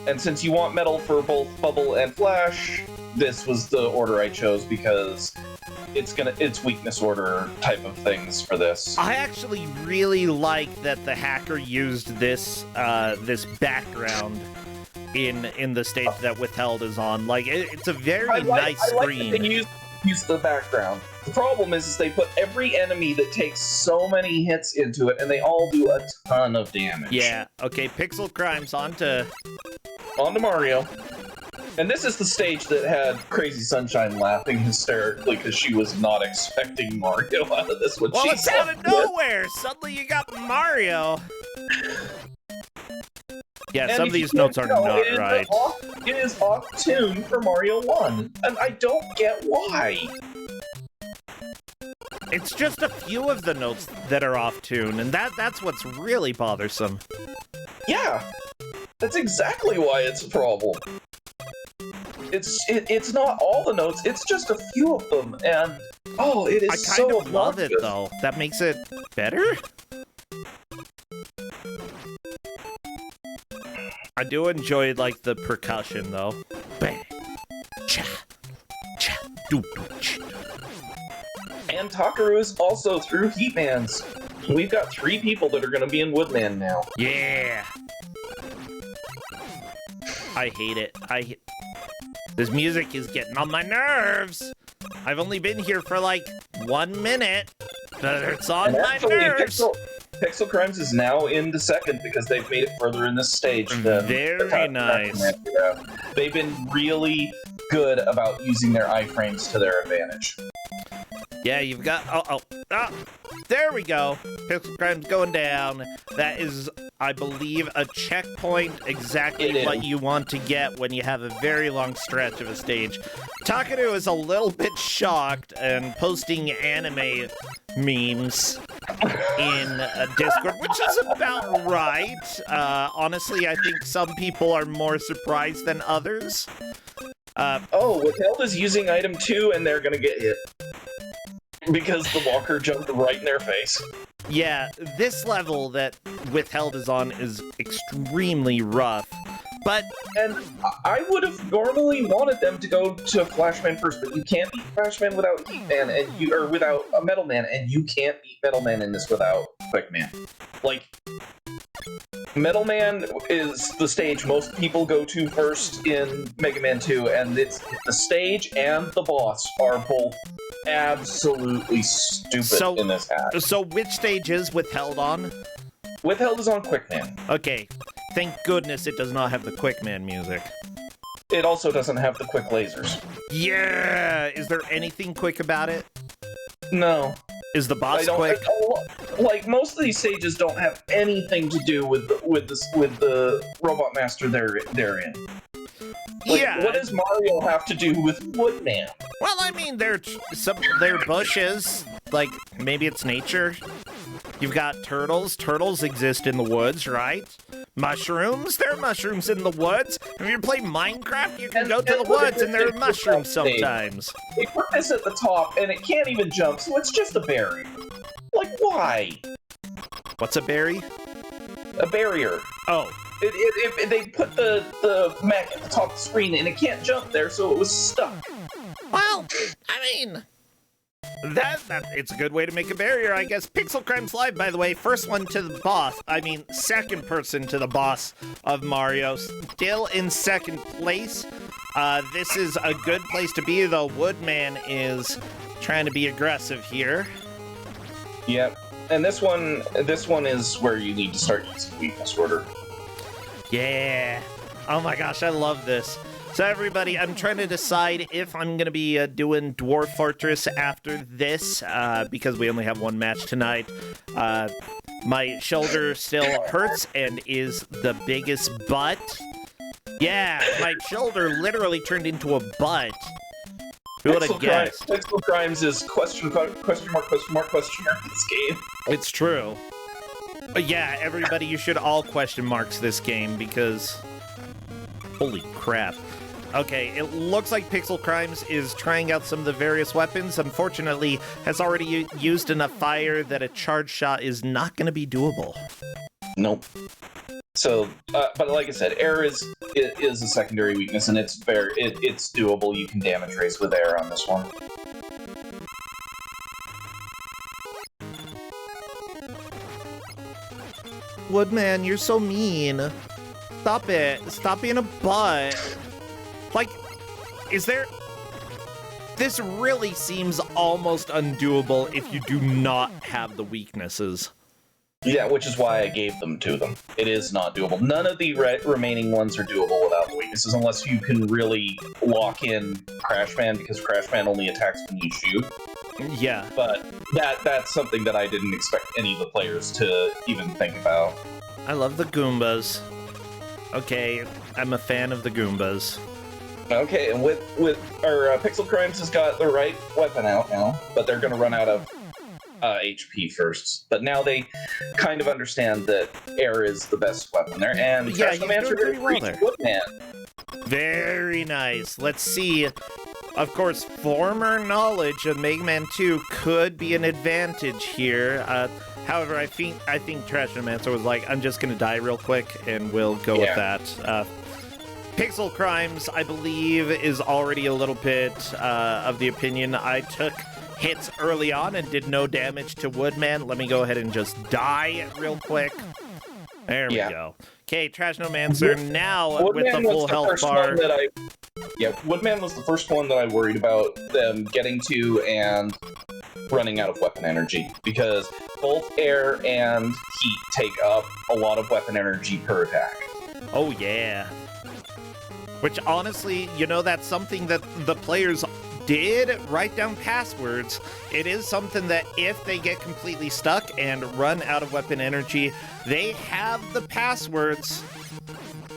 And since you want Metal for both Bubble and Flash, this was the order I chose because it's weakness order type of things for this. I actually really like that the hacker used this this background in the stage that Withheld is on. Like, it's a very nice screen. I like that they use the background. The problem is they put every enemy that takes so many hits into it, and they all do a ton of damage. Yeah, okay, Pixel Crimes on to Mario. And this is the stage that had Crazy Sunshine laughing hysterically because she was not expecting Mario out of this one. Well, it's out of nowhere! Suddenly you got Mario! Yeah, and some of these notes are not right. It is off tune for Mario 1, and I don't get why. It's just a few of the notes that are off tune, and that's what's really bothersome. Yeah, that's exactly why it's a problem. it's not all the notes, it's just a few of them, and oh, it is I so kind of love it obnoxious. though. That makes it better. I do enjoy like the percussion though. Bang, cha, cha, doo, doo, ch. And Takaru is also through Heatman's. We've got 3 people that are going to be in Woodman now. Yeah. I hate it. This music is getting on my nerves. I've only been here for like 1 minute, but it's on And my actually, nerves. Pixel Crimes is now into second because they've made it further in this stage. Very nice. They've been really good about using their iframes to their advantage. Yeah, you've got... Oh, there we go. Pixel Crime's going down. That is, I believe, a checkpoint, exactly what you want to get when you have a very long stretch of a stage. Takaru is a little bit shocked and posting anime memes in Discord, which is about right. Honestly, I think some people are more surprised than others. Withheld is using item 2 and they're gonna get hit. Because the walker jumped right in their face. Yeah, this level that Withheld is on is extremely rough. But and I would have normally wanted them to go to Flashman first, but you can't beat Flashman without Heatman, or without a Metal Man, and you can't beat Metal Man in this without Quickman. Like, Metal Man is the stage most people go to first in Mega Man 2, and it's the stage and the boss are both absolutely stupid in this hack. So which stage is Withheld on? Withheld is on Quickman. Okay, thank goodness it does not have the Quickman music. It also doesn't have the quick lasers. Yeah! Is there anything quick about it? No. Is the boss quick? Like, most of these stages don't have anything to do with the Robot Master they're in. Like, yeah. What does Mario have to do with Woodman? Well, I mean, they're bushes. Like, maybe it's nature. You've got turtles. Turtles exist in the woods, right? Mushrooms? There are mushrooms in the woods. If you play Minecraft, you can go to the woods and there are mushrooms sometimes. They put this at the top and it can't even jump, so it's just a barrier. Like, why? What's a berry? A barrier. Oh. They put the mech at the top of the screen and it can't jump there, so it was stuck. Well, I mean, that it's a good way to make a barrier, I guess. Pixel Crimes Live, by the way, first one to the boss. I mean, second person to the boss of Mario. Still in second place. This is a good place to be, though. Woodman is trying to be aggressive here. Yep. And this one is where you need to start using weakness order. Yeah. Oh my gosh, I love this. So everybody, I'm trying to decide if I'm going to be doing Dwarf Fortress after this, because we only have one match tonight. My shoulder still hurts and is the biggest butt. Yeah, my shoulder literally turned into a butt. Who would have guessed? Pixel Crimes is question mark in this game. It's true. But yeah, everybody, you should all question marks this game because... Holy crap. Okay, it looks like Pixel Crimes is trying out some of the various weapons. Unfortunately, has already used enough fire that a charge shot is not going to be doable. Nope. So, but like I said, air is a secondary weakness, and it's doable. You can damage race with air on this one. Woodman, you're so mean. Stop it. Stop being a butt. Like, is there... This really seems almost undoable if you do not have the weaknesses. Yeah, which is why I gave them to them. It is not doable. None of the remaining ones are doable without the weaknesses, unless you can really lock in Crashman, because Crashman only attacks when you shoot. Yeah. But that's something that I didn't expect any of the players to even think about. I love the Goombas. Okay, I'm a fan of the Goombas. Okay, and with Pixel Crimes has got the right weapon out now, but they're going to run out of HP first. But now they kind of understand that air is the best weapon there, and yeah, he's doing pretty well there. Woodman. Very nice. Let's see. Of course, former knowledge of Mega Man 2 could be an advantage here. However, I think Trashnomancer was like, I'm just going to die real quick, and we'll go with that. Pixel Crimes, I believe, is already a little bit of the opinion. I took hits early on and did no damage to Woodman. Let me go ahead and just die real quick. There we go. Okay, Trashnomancer now with the full health bar. Woodman was the first one that I worried about them getting to and running out of weapon energy, because both air and heat take up a lot of weapon energy per attack. Oh, yeah. Which, honestly, you know, that's something that the players did write down passwords. It is something that if they get completely stuck and run out of weapon energy, they have the passwords.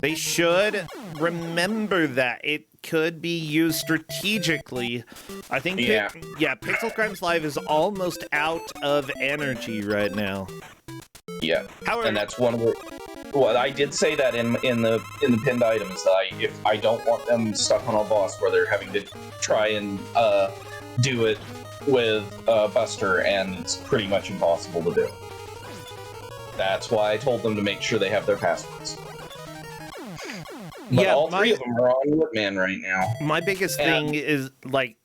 They should remember that. It could be used strategically. I think, Pixel Crimes Live is almost out of energy right now. Yeah, however, and that's one of the... Well, I did say that in the pinned items, that if I don't want them stuck on a boss where they're having to try and do it with Buster, and it's pretty much impossible to do. That's why I told them to make sure they have their passwords. But all three of them are on Woodman right now. My biggest thing is, like,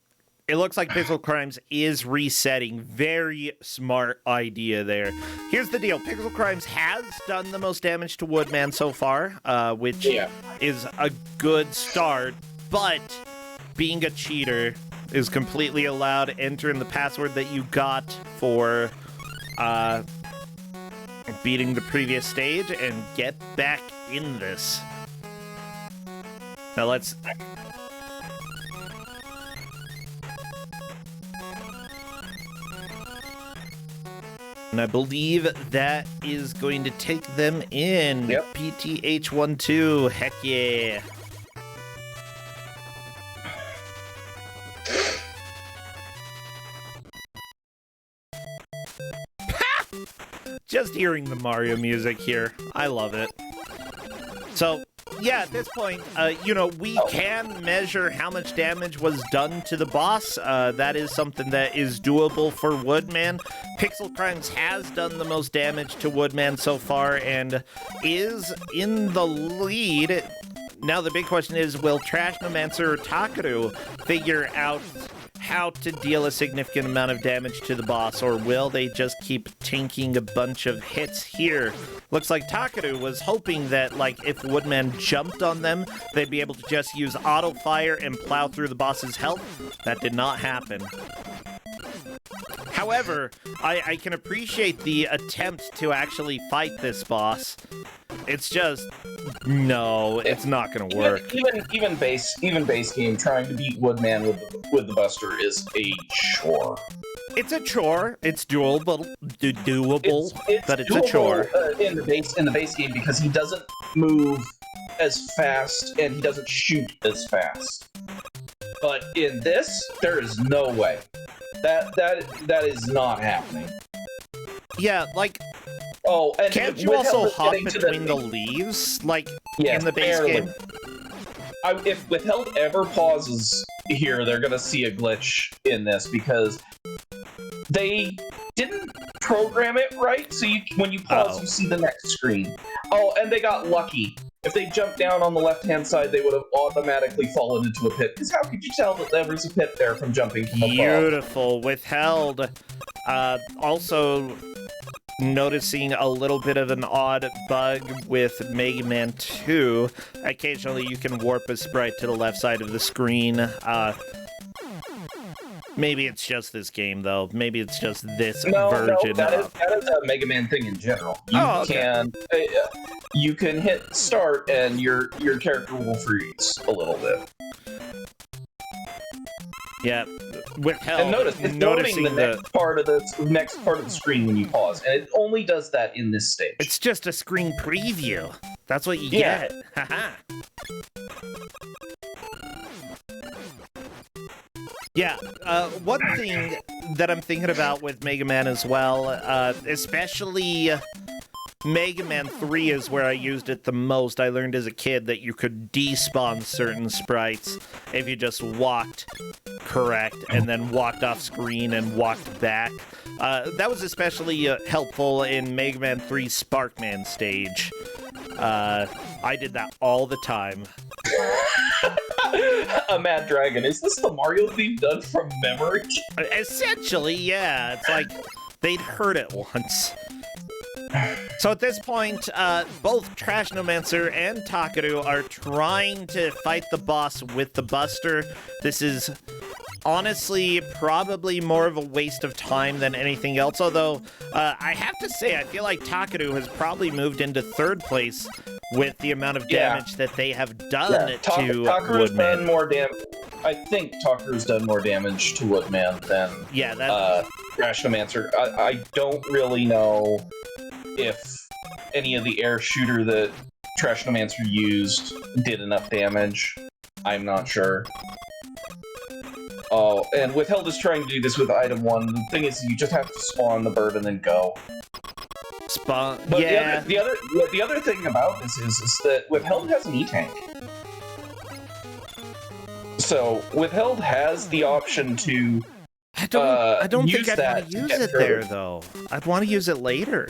it looks like Pixel Crimes is resetting. Very smart idea there. Here's the deal. Pixel Crimes has done the most damage to Woodman so far, which is a good start, but being a cheater is completely allowed. Enter in the password that you got for beating the previous stage and get back in this. Now let's... And I believe that is going to take them in. Yep. PTH12. Heck yeah. Just hearing the Mario music here. I love it. So, yeah, at this point, you know, we can measure how much damage was done to the boss. That is something that is doable for Woodman. Pixel Crimes has done the most damage to Woodman so far and is in the lead. Now the big question is, will Trashnomancer or Takaru figure out how to deal a significant amount of damage to the boss, or will they just keep tanking a bunch of hits here? Looks like Takaru was hoping that, like, if Woodman jumped on them, they'd be able to just use auto fire and plow through the boss's health. That did not happen. However, I can appreciate the attempt to actually fight this boss. It's just, no, it's not gonna work. Even base game trying to beat Woodman with the Buster is a chore. It's a chore. It's doable, but it's doable, a chore. In the base game, because he doesn't move as fast and he doesn't shoot as fast. But in this, there is no way. That is not happening. Yeah, like... Oh, and can't you also hop between the leaves, like, in the base game? If withheld ever pauses here, they're gonna see a glitch in this, because they didn't program it right, so when you pause, you see the next screen. Oh, and they got lucky. If they jumped down on the left-hand side, they would have automatically fallen into a pit, because how could you tell that there was a pit there from jumping from above? Beautiful. Withheld. Also... noticing a little bit of an odd bug with Mega Man 2. Occasionally you can warp a sprite to the left side of the screen. Maybe it's just this game, though. Maybe it's just this version. No, that is a Mega Man thing in general. You can hit start and your character will freeze a little bit. Yeah, withheld. And notice it's noticing the next part of the screen when you pause, and it only does that in this stage. It's just a screen preview. That's what you get. Haha. Yeah, one thing that I'm thinking about with Mega Man as well, especially Mega Man 3 is where I used it the most. I learned as a kid that you could despawn certain sprites if you just walked correct and then walked off screen and walked back. That was especially helpful in Mega Man 3's Sparkman stage. I did that all the time. A Mad Dragon. Is this the Mario theme done from memory? Essentially, yeah. It's like they'd heard it once. So at this point, both Trashnomancer and Takaru are trying to fight the boss with the Buster. This is honestly probably more of a waste of time than anything else, although I have to say I feel like Takaru has probably moved into third place with the amount of damage that they have done to Takaru's Woodman. done more damage. I think Takaru's done more damage to Woodman than Trashnomancer. I don't really know if any of the air shooter that Trashnomancer used did enough damage. I'm not sure. Oh, and Withheld is trying to do this with item 1. The thing is, you just have to spawn the bird and then go. Spawn, but yeah. The other thing about this is that Withheld has an E-Tank. So, Withheld has the option to I don't think I'd want to use it there, further. though. I'd want to use it later.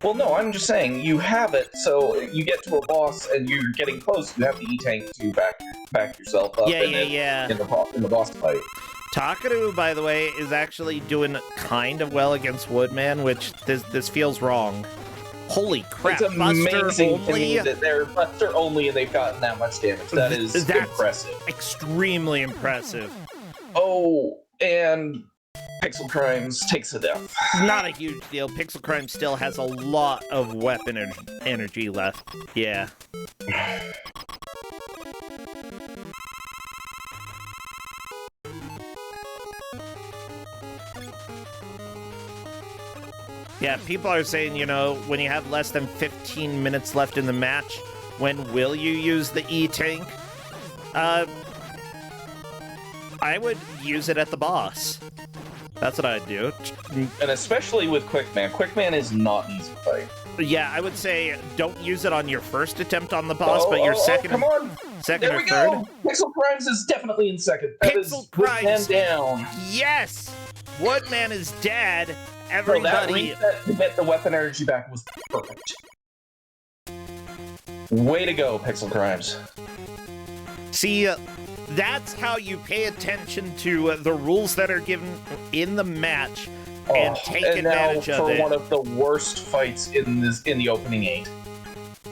Well, no, I'm just saying, you have it, so you get to a boss and you're getting close, you have the E-Tank to back yourself up in the boss fight. Takaru, by the way, is actually doing kind of well against Woodman, which this feels wrong. Holy crap, It's Buster amazing to only? me that they're Buster only and they've gotten that much damage. That's impressive. Extremely impressive. Oh, and Pixel Crimes takes a death. Not a huge deal. Pixel Crime still has a lot of weapon energy left. Yeah. Yeah, people are saying, you know, when you have less than 15 minutes left in the match, when will you use the E-Tank? I would use it at the boss. That's what I'd do. And especially with Quickman. Quickman is not easy to fight. Yeah, I would say don't use it on your first attempt on the boss, but your second, come on. Second there or we third. Go. Pixel Crimes is definitely in second. That Pixel is Crimes down. Yes, Woodman is dead. So that Everybody. reset to get the weapon energy back was perfect. Way to go, Pixel Crimes. See, that's how you pay attention to the rules that are given in the match and take advantage of it. For one of the worst fights in the opening 8.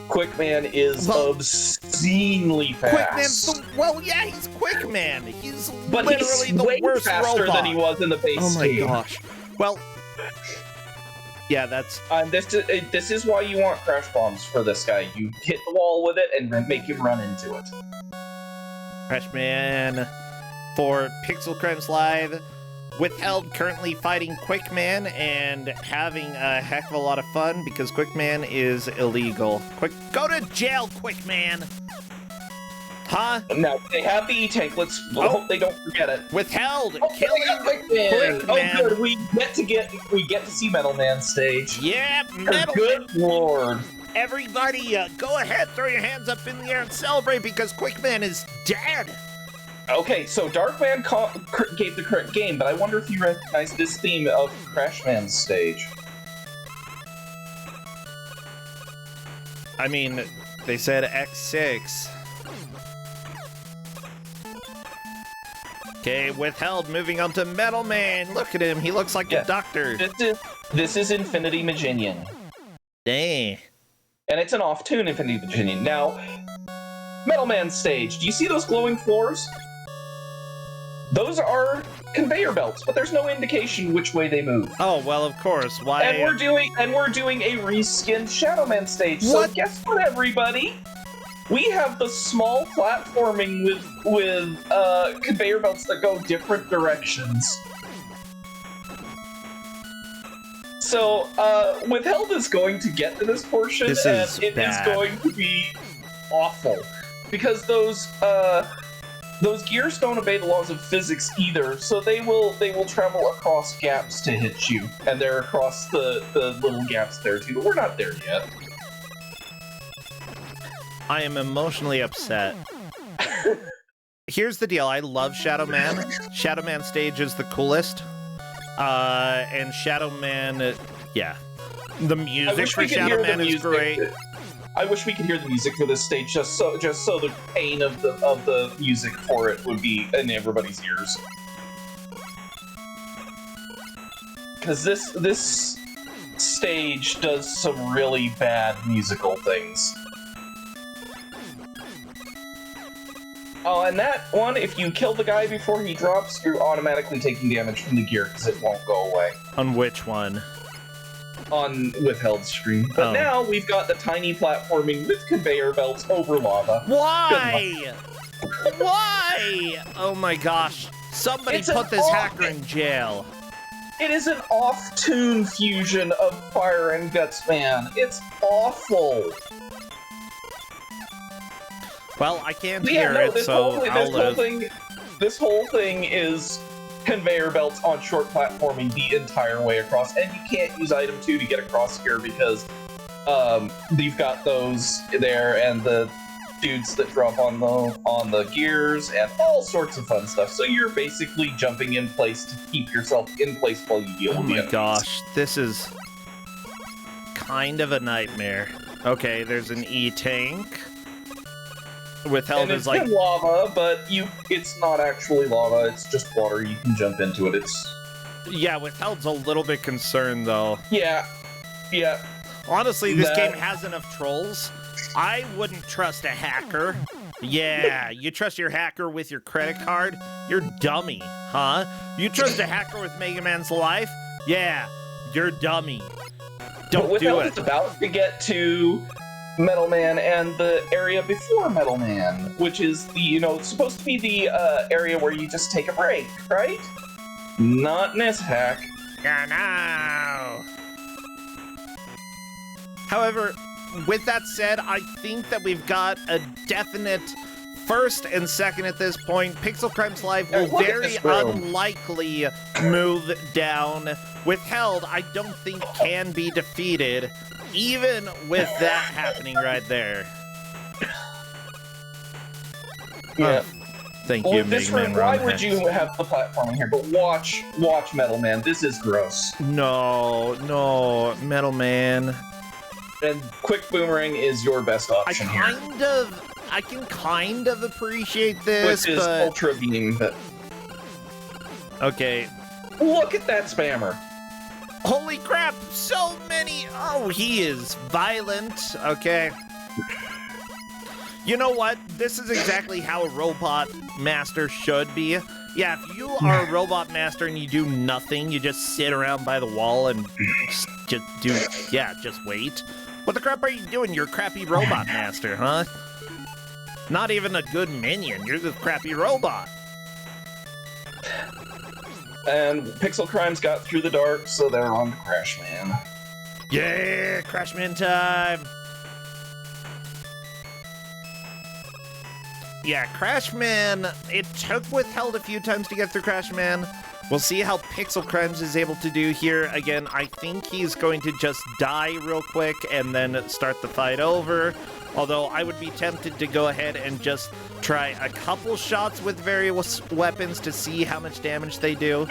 Quickman is obscenely fast. Yeah, he's Quickman. He's but literally he's the way worst faster robot than he was in the base Oh my game. gosh. Well, yeah, that's... This is why you want crash bombs for this guy. You hit the wall with it and make him run into it. Freshman for Pixel Crimes Live. Withheld currently fighting Quickman and having a heck of a lot of fun because Quickman is illegal. Go to jail, Quickman! Huh? Now, they have the E-Tank. Let's hope they don't forget it. Withheld! Oh, Killing Quickman! Quickman! Oh, good. We get to see Metal Man stage. Yeah, Metal Good lord. Everybody, go ahead, throw your hands up in the air and celebrate because Quickman is dead! Okay, so Darkman gave the correct game, but I wonder if you recognize this theme of Crashman's stage. I mean, they said X6. Okay, Withheld, moving on to Metal Man. Look at him, he looks like a doctor. This is Infinity Maginian. Dang. And it's an off-tune Infinity Maginian. Now, Metal Man's stage, do you see those glowing floors? Those are conveyor belts, but there's no indication which way they move. Oh, well, of course. Why? And we're doing a reskinned Shadow Man stage. What? So guess what, everybody? We have the small platforming with conveyor belts that go different directions. So, Withheld is going to get to this portion, This is and it bad. is going to be awful. Because those those gears don't obey the laws of physics either, so they will travel across gaps to hit you, and they're across the little gaps there too. But we're not there yet. I am emotionally upset. Here's the deal. I love Shadow Man. Shadow Man stage is the coolest. And Shadow Man, yeah. The music for Shadow Man is great. I wish we could hear the music for this stage, just so the pain of the music for it would be in everybody's ears. Because this stage does some really bad musical things. Oh, and that one, if you kill the guy before he drops, you're automatically taking damage from the gear because it won't go away. On which one? On withheld screen. But now we've got the tiny platforming with conveyor belts over lava. Why? Why? Oh my gosh. Somebody put this hacker in jail. It is an off-tune fusion of Fire and Guts Man. It's awful. Well, I can't hear it, so I'll live. This whole thing is conveyor belts on short platforming the entire way across, and you can't use item 2 to get across here because you've got those there and the dudes that drop on the gears and all sorts of fun stuff. So you're basically jumping in place to keep yourself in place while you deal with the enemies. Oh my gosh, this is kind of a nightmare. Okay, there's an E-tank. Withheld and is like lava, but it's not actually lava, it's just water. You can jump into it. Yeah, Withheld's a little bit concerned though. Yeah. Honestly, this game has enough trolls. I wouldn't trust a hacker. Yeah, you trust your hacker with your credit card? You're dummy, huh? You trust a hacker with Mega Man's life? Yeah, you're dummy. Don't do it. It's about to get to Metal Man and the area before Metal Man, which is the, it's supposed to be the area where you just take a break, right? Not in this hack. No. However, with that said, I think that we've got a definite first and second at this point. Pixel Crimes Live will very unlikely move down. Withheld, I don't think can be defeated. Even with that happening right there. Yeah. Thank you, Mega Man. Why would you have the platforming here? But watch Metal Man. This is gross. No, Metal Man. And Quick Boomerang is your best option here. I can kind of appreciate this, which is Ultra Beam. But... Okay. Look at that spammer. Holy crap, so many! Oh, he is violent, okay. You know what? This is exactly how a robot master should be. Yeah, if you are a robot master and you do nothing, you just sit around by the wall and just wait. What the crap are you doing? You're a crappy robot master, huh? Not even a good minion, you're the crappy robot. And Pixel Crimes got through the dark, so they're on to Crash Man. Yeah, Crash Man time! Yeah, Crash Man, it took Withheld a few times to get through Crash Man. We'll see how Pixel Crimes is able to do here. Again, I think he's going to just die real quick and then start the fight over. Although I would be tempted to go ahead and just try a couple shots with various weapons to see how much damage they do.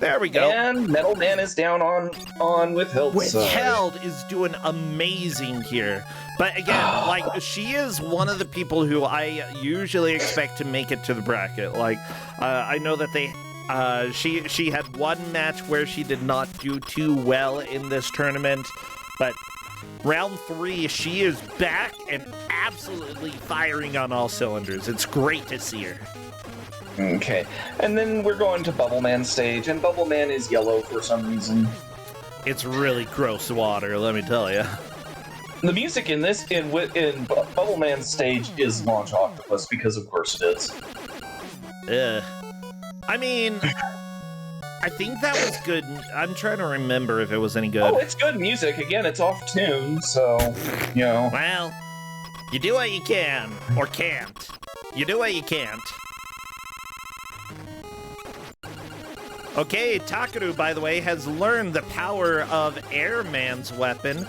There we go. And Metal Man is down on Withheld. Withheld is doing amazing here. But again, like, she is one of the people who I usually expect to make it to the bracket. Like, I know that she had one match where she did not do too well in this tournament, but round 3, she is back and absolutely firing on all cylinders. It's great to see her. Okay, and then we're going to Bubble Man stage, and Bubble Man is yellow for some reason. It's really gross water, let me tell you. The music in Bubble Man stage is Launch Octopus, because of course it is. I mean, I think that was good. I'm trying to remember if it was any good. Oh, it's good music. Again, it's off tune, so, Well, you do what you can, or can't. You do what you can't. Okay, Takeru, by the way, has learned the power of Airman's weapon.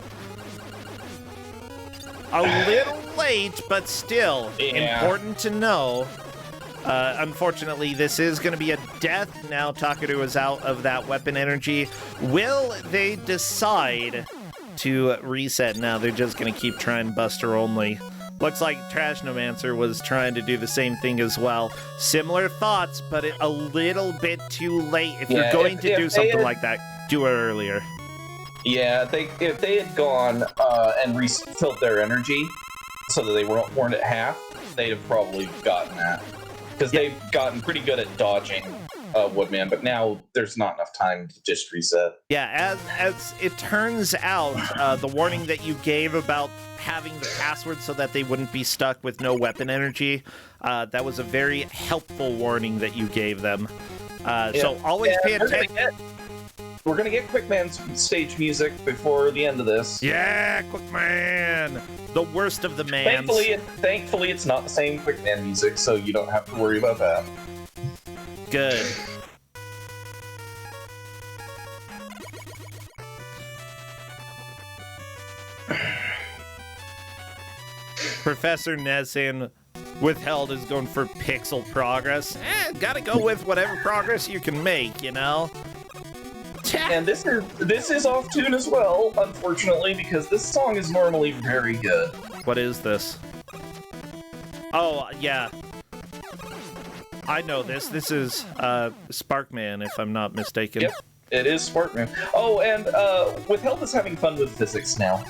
A little late, but still important to know. Unfortunately, this is going to be a death now. Takeru is out of that weapon energy. Will they decide to reset now? They're just going to keep trying Buster only. Looks like Trashnomancer was trying to do the same thing as well. Similar thoughts, but a little bit too late. If you're going to do something like that, do it earlier. Yeah, if they had gone and refilled their energy so that they weren't at half, they'd have probably gotten that. Because they've gotten pretty good at dodging Woodman, but now there's not enough time to just reset. Yeah, as it turns out, the warning that you gave about having the password so that they wouldn't be stuck with no weapon energy, that was a very helpful warning that you gave them. So always pay attention. We're gonna get Quickman's stage music before the end of this. Yeah, Quickman! The worst of the mans. Thankfully, it's not the same Quickman music, so you don't have to worry about that. Good. Professor Nesin withheld is going for pixel progress. Gotta go with whatever progress you can make, you know? And this is off tune as well, unfortunately, because this song is normally very good. What is this? Oh, yeah. I know this. This is Sparkman, if I'm not mistaken. Yep, it is Sparkman. Oh, and Withheld is having fun with physics now.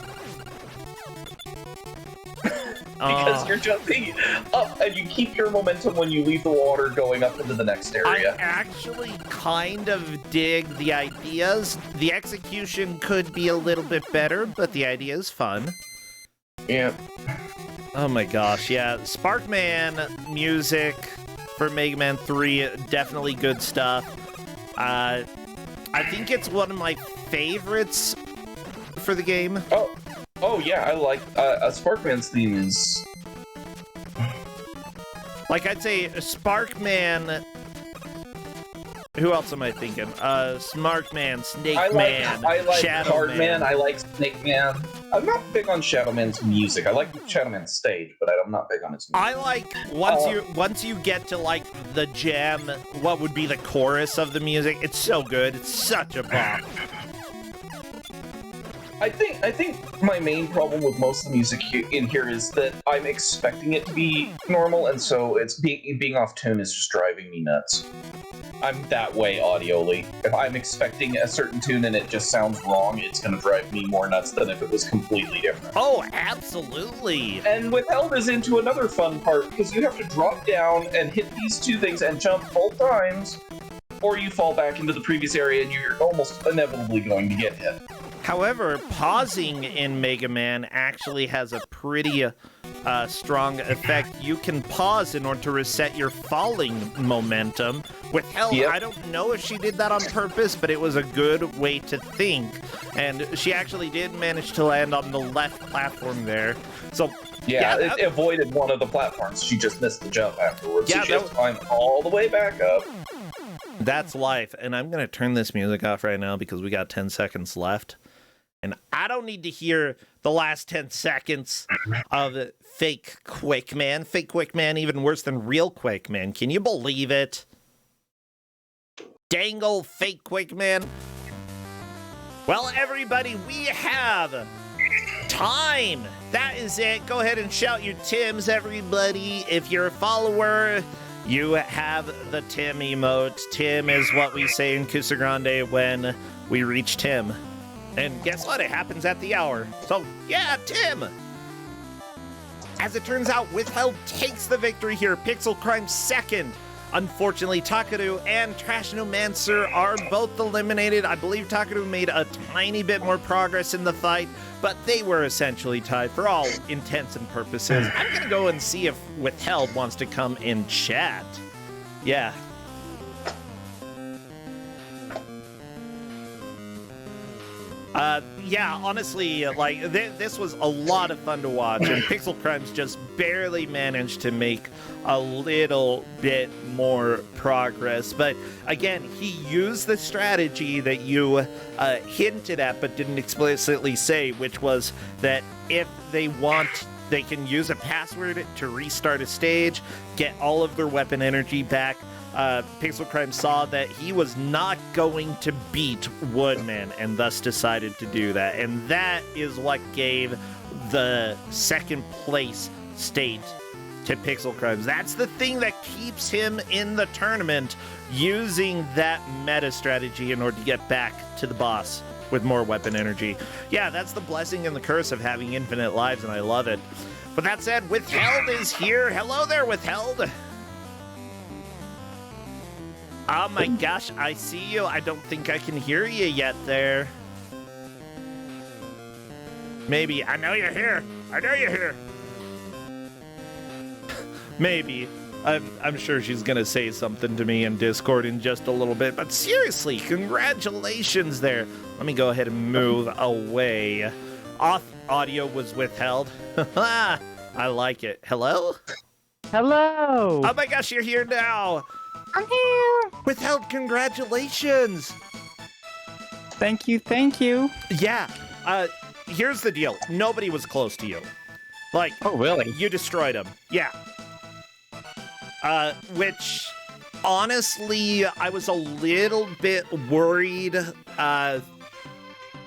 Because you're jumping up and you keep your momentum when you leave the water going up into the next area. I actually kind of dig the ideas. The execution could be a little bit better, but the idea is fun. Yeah. Oh my gosh, yeah. Sparkman music for Mega Man 3, definitely good stuff. I think it's one of my favorites for the game. Oh yeah, I like Sparkman's theme is... Like, I'd say Sparkman... Who else am I thinking? Smartman, Snake Man, I like Shadow Cardman, Man. I like Snake Man. I'm not big on Shadow Man's music. I like Shadow Man's stage, but I'm not big on his music. I like, once you get to, like, the jam, what would be the chorus of the music, it's so good. It's such a bop. I think my main problem with most of the music in here is that I'm expecting it to be normal, and so it's being off tune is just driving me nuts. I'm that way audioly. If I'm expecting a certain tune and it just sounds wrong, it's gonna drive me more nuts than if it was completely different. Oh, absolutely! And Withheld is into another fun part, because you have to drop down and hit these two things and jump both times, or you fall back into the previous area and you're almost inevitably going to get hit. However, pausing in Mega Man actually has a pretty strong effect. You can pause in order to reset your falling momentum. Withheld, I don't know if she did that on purpose, but it was a good way to think. And she actually did manage to land on the left platform there. So yeah, it avoided one of the platforms. She just missed the jump afterwards. Yeah, so she has to climb all the way back up. That's life. And I'm going to turn this music off right now because we got 10 seconds left. And I don't need to hear the last 10 seconds of fake Quickman. Fake Quickman even worse than real Quickman. Can you believe it? Dang old fake Quickman. Well, everybody, we have time. That is it. Go ahead and shout your Tims, everybody. If you're a follower, you have the Tim emote. Tim is what we say in Kusog7ande when we reach Tim. And guess what? It happens at the hour. So, yeah, Tim! As it turns out, Withheld takes the victory here. Pixel Crime second. Unfortunately, Takeru and Trashnomancer are both eliminated. I believe Takeru made a tiny bit more progress in the fight, but they were essentially tied for all intents and purposes. I'm gonna go and see if Withheld wants to come in chat. Yeah. Yeah, honestly, like, this was a lot of fun to watch, and Pixel Crimes just barely managed to make a little bit more progress. But again, he used the strategy that you hinted at but didn't explicitly say, which was that if they want, they can use a password to restart a stage, get all of their weapon energy back. Pixel Crime saw that he was not going to beat Woodman and thus decided to do that. And that is what gave the second place state to Pixel Crimes. That's the thing that keeps him in the tournament, using that meta strategy in order to get back to the boss with more weapon energy. Yeah, that's the blessing and the curse of having infinite lives, and I love it. But that said, Withheld is here. Hello there, Withheld. Oh my gosh, I see you. I don't think I can hear you yet there. Maybe. I know you're here. I know you're here. Maybe. I'm sure she's going to say something to me in Discord in just a little bit. But seriously, congratulations there. Let me go ahead and move away. Audio was withheld. I like it. Hello? Hello! Oh my gosh, you're here now. I'm here! Withheld, congratulations! Thank you, thank you. Yeah, here's the deal. Nobody was close to you. Like, oh, really? You destroyed them. Yeah. Which, honestly, I was a little bit worried,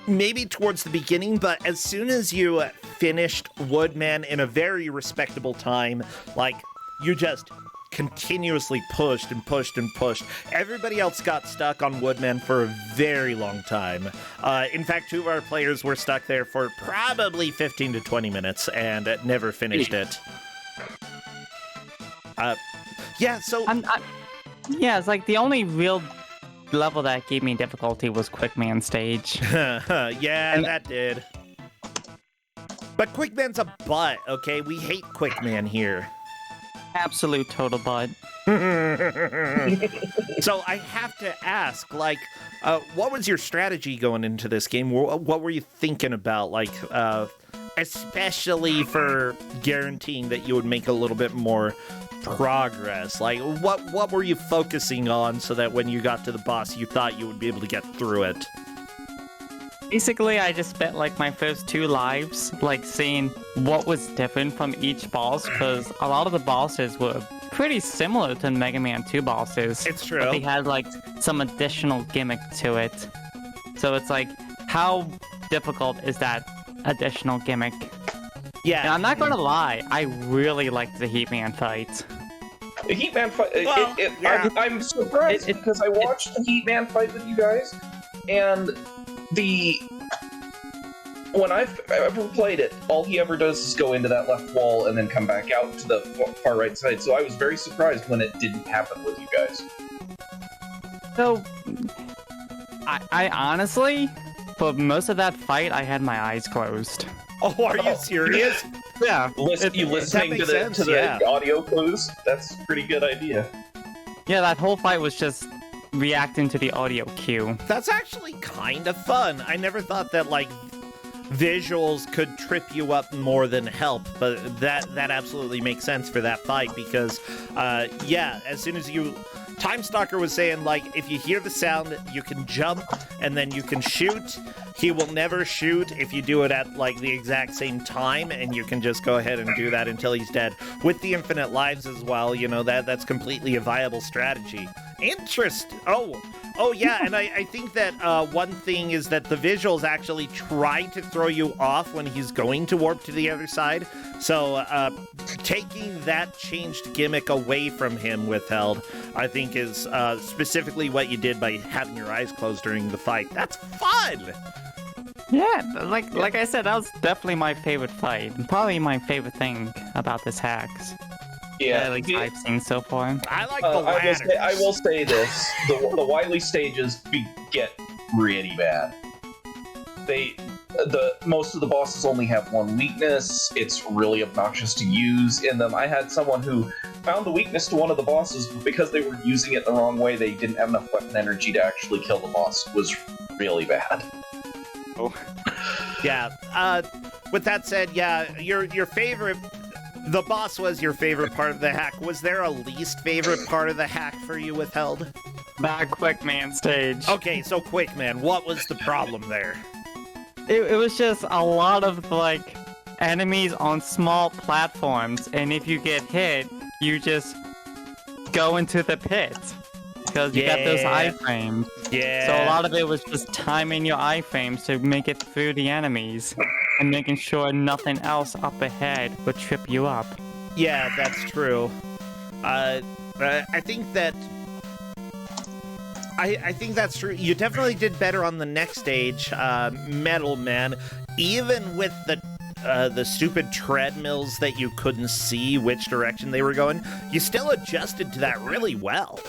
maybe towards the beginning, but as soon as you finished Woodman in a very respectable time, like, you just continuously pushed and pushed and pushed. Everybody else got stuck on Woodman for a very long time. In fact, 2 of our players were stuck there for probably 15 to 20 minutes and never finished it. Yeah, so... yeah, it's like the only real level that gave me difficulty was Quickman stage. Yeah, that did. But Quickman's a butt, okay? We hate Quickman here. Absolute total butt. So I have to ask, like, what was your strategy going into this game? What were you thinking about, like, especially for guaranteeing that you would make a little bit more progress? Like, what were you focusing on so that when you got to the boss, you thought you would be able to get through it? Basically, I just spent like my first 2 lives, like seeing what was different from each boss, because a lot of the bosses were pretty similar to Mega Man 2 bosses. It's true. But they had like some additional gimmick to it. So it's like, how difficult is that additional gimmick? Yeah. And I'm not gonna lie, I really liked the Heatman fight. The Heatman fight, yeah. I'm surprised because I watched the Heatman fight with you guys, and when I've ever played it, all he ever does is go into that left wall and then come back out to the far right side. So I was very surprised when it didn't happen with you guys. So, I honestly, for most of that fight, I had my eyes closed. Oh, are you serious? Yeah. You listening to the audio clues? That's a pretty good idea. Yeah, that whole fight was just reacting to the audio cue. That's actually kind of fun. I never thought that, like, visuals could trip you up more than help, but that absolutely makes sense for that fight because, yeah, as soon as you... Time Stalker was saying, like, if you hear the sound, you can jump, and then you can shoot. He will never shoot if you do it at, like, the exact same time, and you can just go ahead and do that until he's dead. With the infinite lives as well, you know, that's completely a viable strategy. Oh, yeah, and I think that one thing is that the visuals actually try to throw you off when he's going to warp to the other side. So taking that changed gimmick away from him, Withheld, I think is specifically what you did by having your eyes closed during the fight. That's fun! Yeah, like I said, that was definitely my favorite fight. Probably my favorite thing about this hacks. Yeah, I've seen so far. I like the ladders. I will say this: the Wily stages get really bad. Most of the bosses only have one weakness. It's really obnoxious to use in them. I had someone who found the weakness to one of the bosses, but because they were using it the wrong way, they didn't have enough weapon energy to actually kill the boss. It was really bad. Yeah. With that said, yeah, your favorite. The boss was your favorite part of the hack. Was there a least favorite part of the hack for you, Withheld? That quick man stage. Okay, so quick man, what was the problem there? It was just a lot of like enemies on small platforms, and if you get hit, you just go into the pit because you got those iframes. Yeah. So a lot of it was just timing your iframes to make it through the enemies and making sure nothing else up ahead would trip you up. Yeah, that's true. I think that. I think that's true. You definitely did better on the next stage, Metal Man. Even with the stupid treadmills that you couldn't see which direction they were going, you still adjusted to that really well.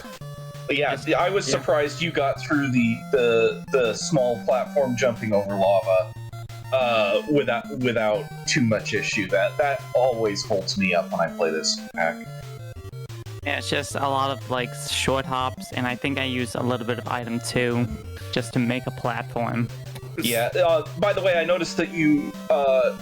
Yeah, I was surprised you got through the small platform jumping over lava without too much issue. That always holds me up when I play this pack. Yeah, it's just a lot of like short hops, and I think I used a little bit of item 2 just to make a platform. Yeah, by the way, I noticed that you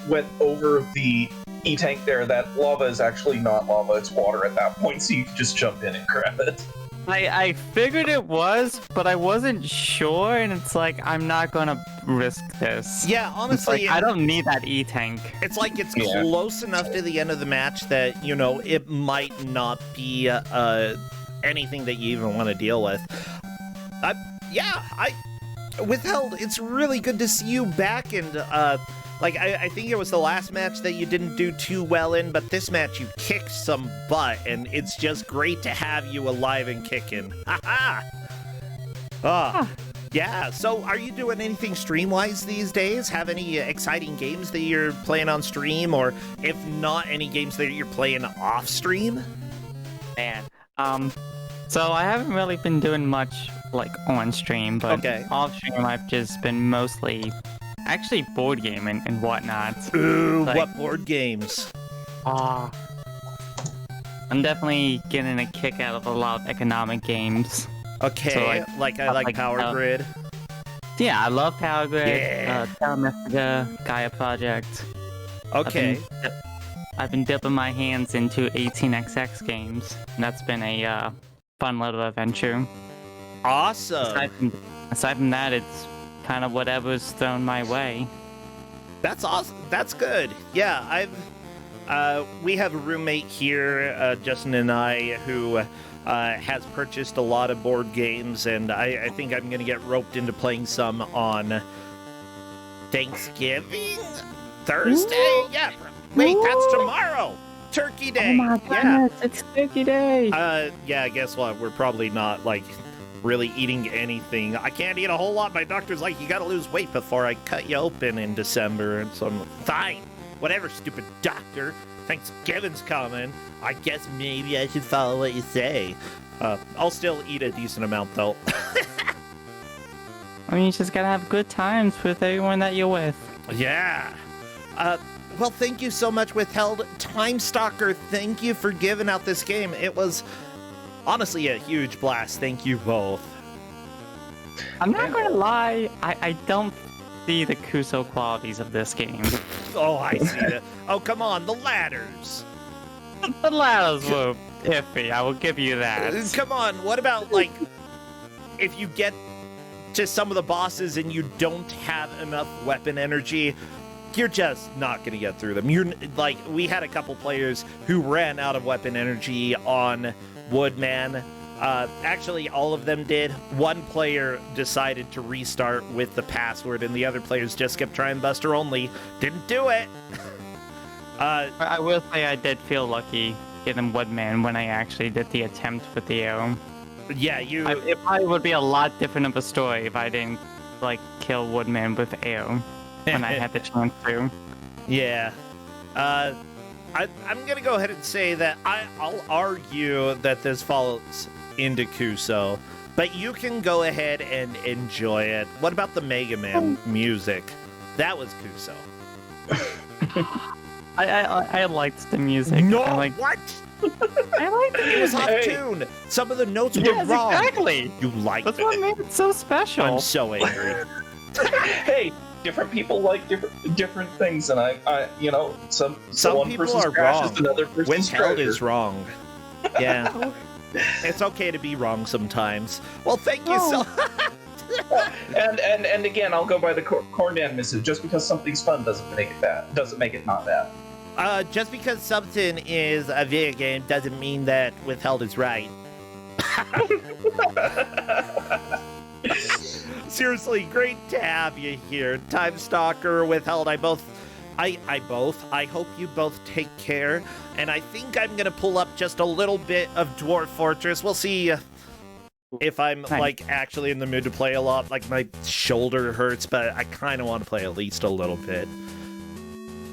went over the E-tank there. That lava is actually not lava, it's water at that point, so you can just jump in and grab it. I figured it was, but I wasn't sure, and it's like, I'm not gonna risk this. Yeah, honestly, It's like, I don't need that E-tank. It's like it's close enough to the end of the match that, you know, it might not be anything that you even want to deal with. Withheld, it's really good to see you back, and I think it was the last match that you didn't do too well in, but this match you kicked some butt, and it's just great to have you alive and kicking. Yeah, so are you doing anything stream-wise these days? Have any exciting games that you're playing on stream, or if not, any games that you're playing off-stream? Man, so I haven't really been doing much, like, on stream, but off stream I've just been mostly actually board gaming and whatnot. Ooh, like, what board games? I'm definitely getting a kick out of a lot of economic games. Okay, so I like Power Grid. Yeah, I love Power Grid. Yeah. Terra Mystica, Gaia Project. Okay. I've been dipping my hands into 18xx games, and that's been a fun little adventure. Awesome. Aside from that, it's kind of whatever's thrown my way. That's awesome. That's good. Yeah, we have a roommate here, Justin and I, who has purchased a lot of board games, and I think I'm going to get roped into playing some on Thanksgiving? Thursday? Ooh. Yeah. Wait, Ooh. that's tomorrow. Turkey Day. Oh my goodness, it's Turkey Day. Yeah, guess what? We're probably not, really eating anything. I can't eat a whole lot. My doctor's like, you gotta lose weight before I cut you open in December. And so I'm like, fine. Whatever, stupid doctor. Thanksgiving's coming. I guess maybe I should follow what you say. I'll still eat a decent amount, though. I mean, you just gotta have good times with everyone that you're with. Yeah. Well, thank you so much, Withheld. Time Stalker, thank you for giving out this game. It was honestly a huge blast. Thank you both. I'm not gonna lie, I don't see the Kuso qualities of this game. Oh, I see it. Oh, come on, the ladders. The ladders were iffy, I will give you that. Come on, what about, if you get to some of the bosses and you don't have enough weapon energy, you're just not going to get through them. We had a couple players who ran out of weapon energy on Woodman. Actually, all of them did. One player decided to restart with the password, and the other players just kept trying Buster Only. Didn't do it. I will say I did feel lucky getting Woodman when I actually did the attempt with the arrow. Yeah, it probably would be a lot different of a story if I didn't, kill Woodman with arrow when I had the chance to. Yeah. I'm going to go ahead and say that I'll argue that this falls into Kuso, but you can go ahead and enjoy it. What about the Mega Man music? That was Kuso. I liked the music. No, what? I liked it. It was off tune. Some of the notes were wrong. Exactly. You liked That's it. what made it so special. I'm so angry. Hey, different people like different things, and I you know, some one people person's are trash wrong. is another person's Withheld treasure. is wrong. Yeah. It's okay to be wrong sometimes. Well, thank you so And again, I'll go by the Corndan missive. Just because something's fun doesn't make it bad. Doesn't make it not bad. Just because something is a video game doesn't mean that Withheld is right. Seriously, great to have you here. Time Stalker, Withheld, I hope you both take care. And I think I'm gonna pull up just a little bit of Dwarf Fortress. We'll see if I'm like actually in the mood to play a lot. Like my shoulder hurts, but I kind of want to play at least a little bit.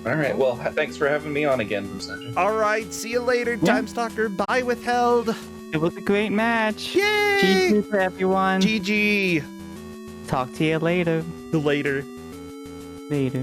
All right. Well, thanks for having me on again, Kusog7ande. All right, see you later, Time Stalker. Bye, Withheld. It was a great match. Yay! GG to everyone. GG. Talk to you later. Later. Later.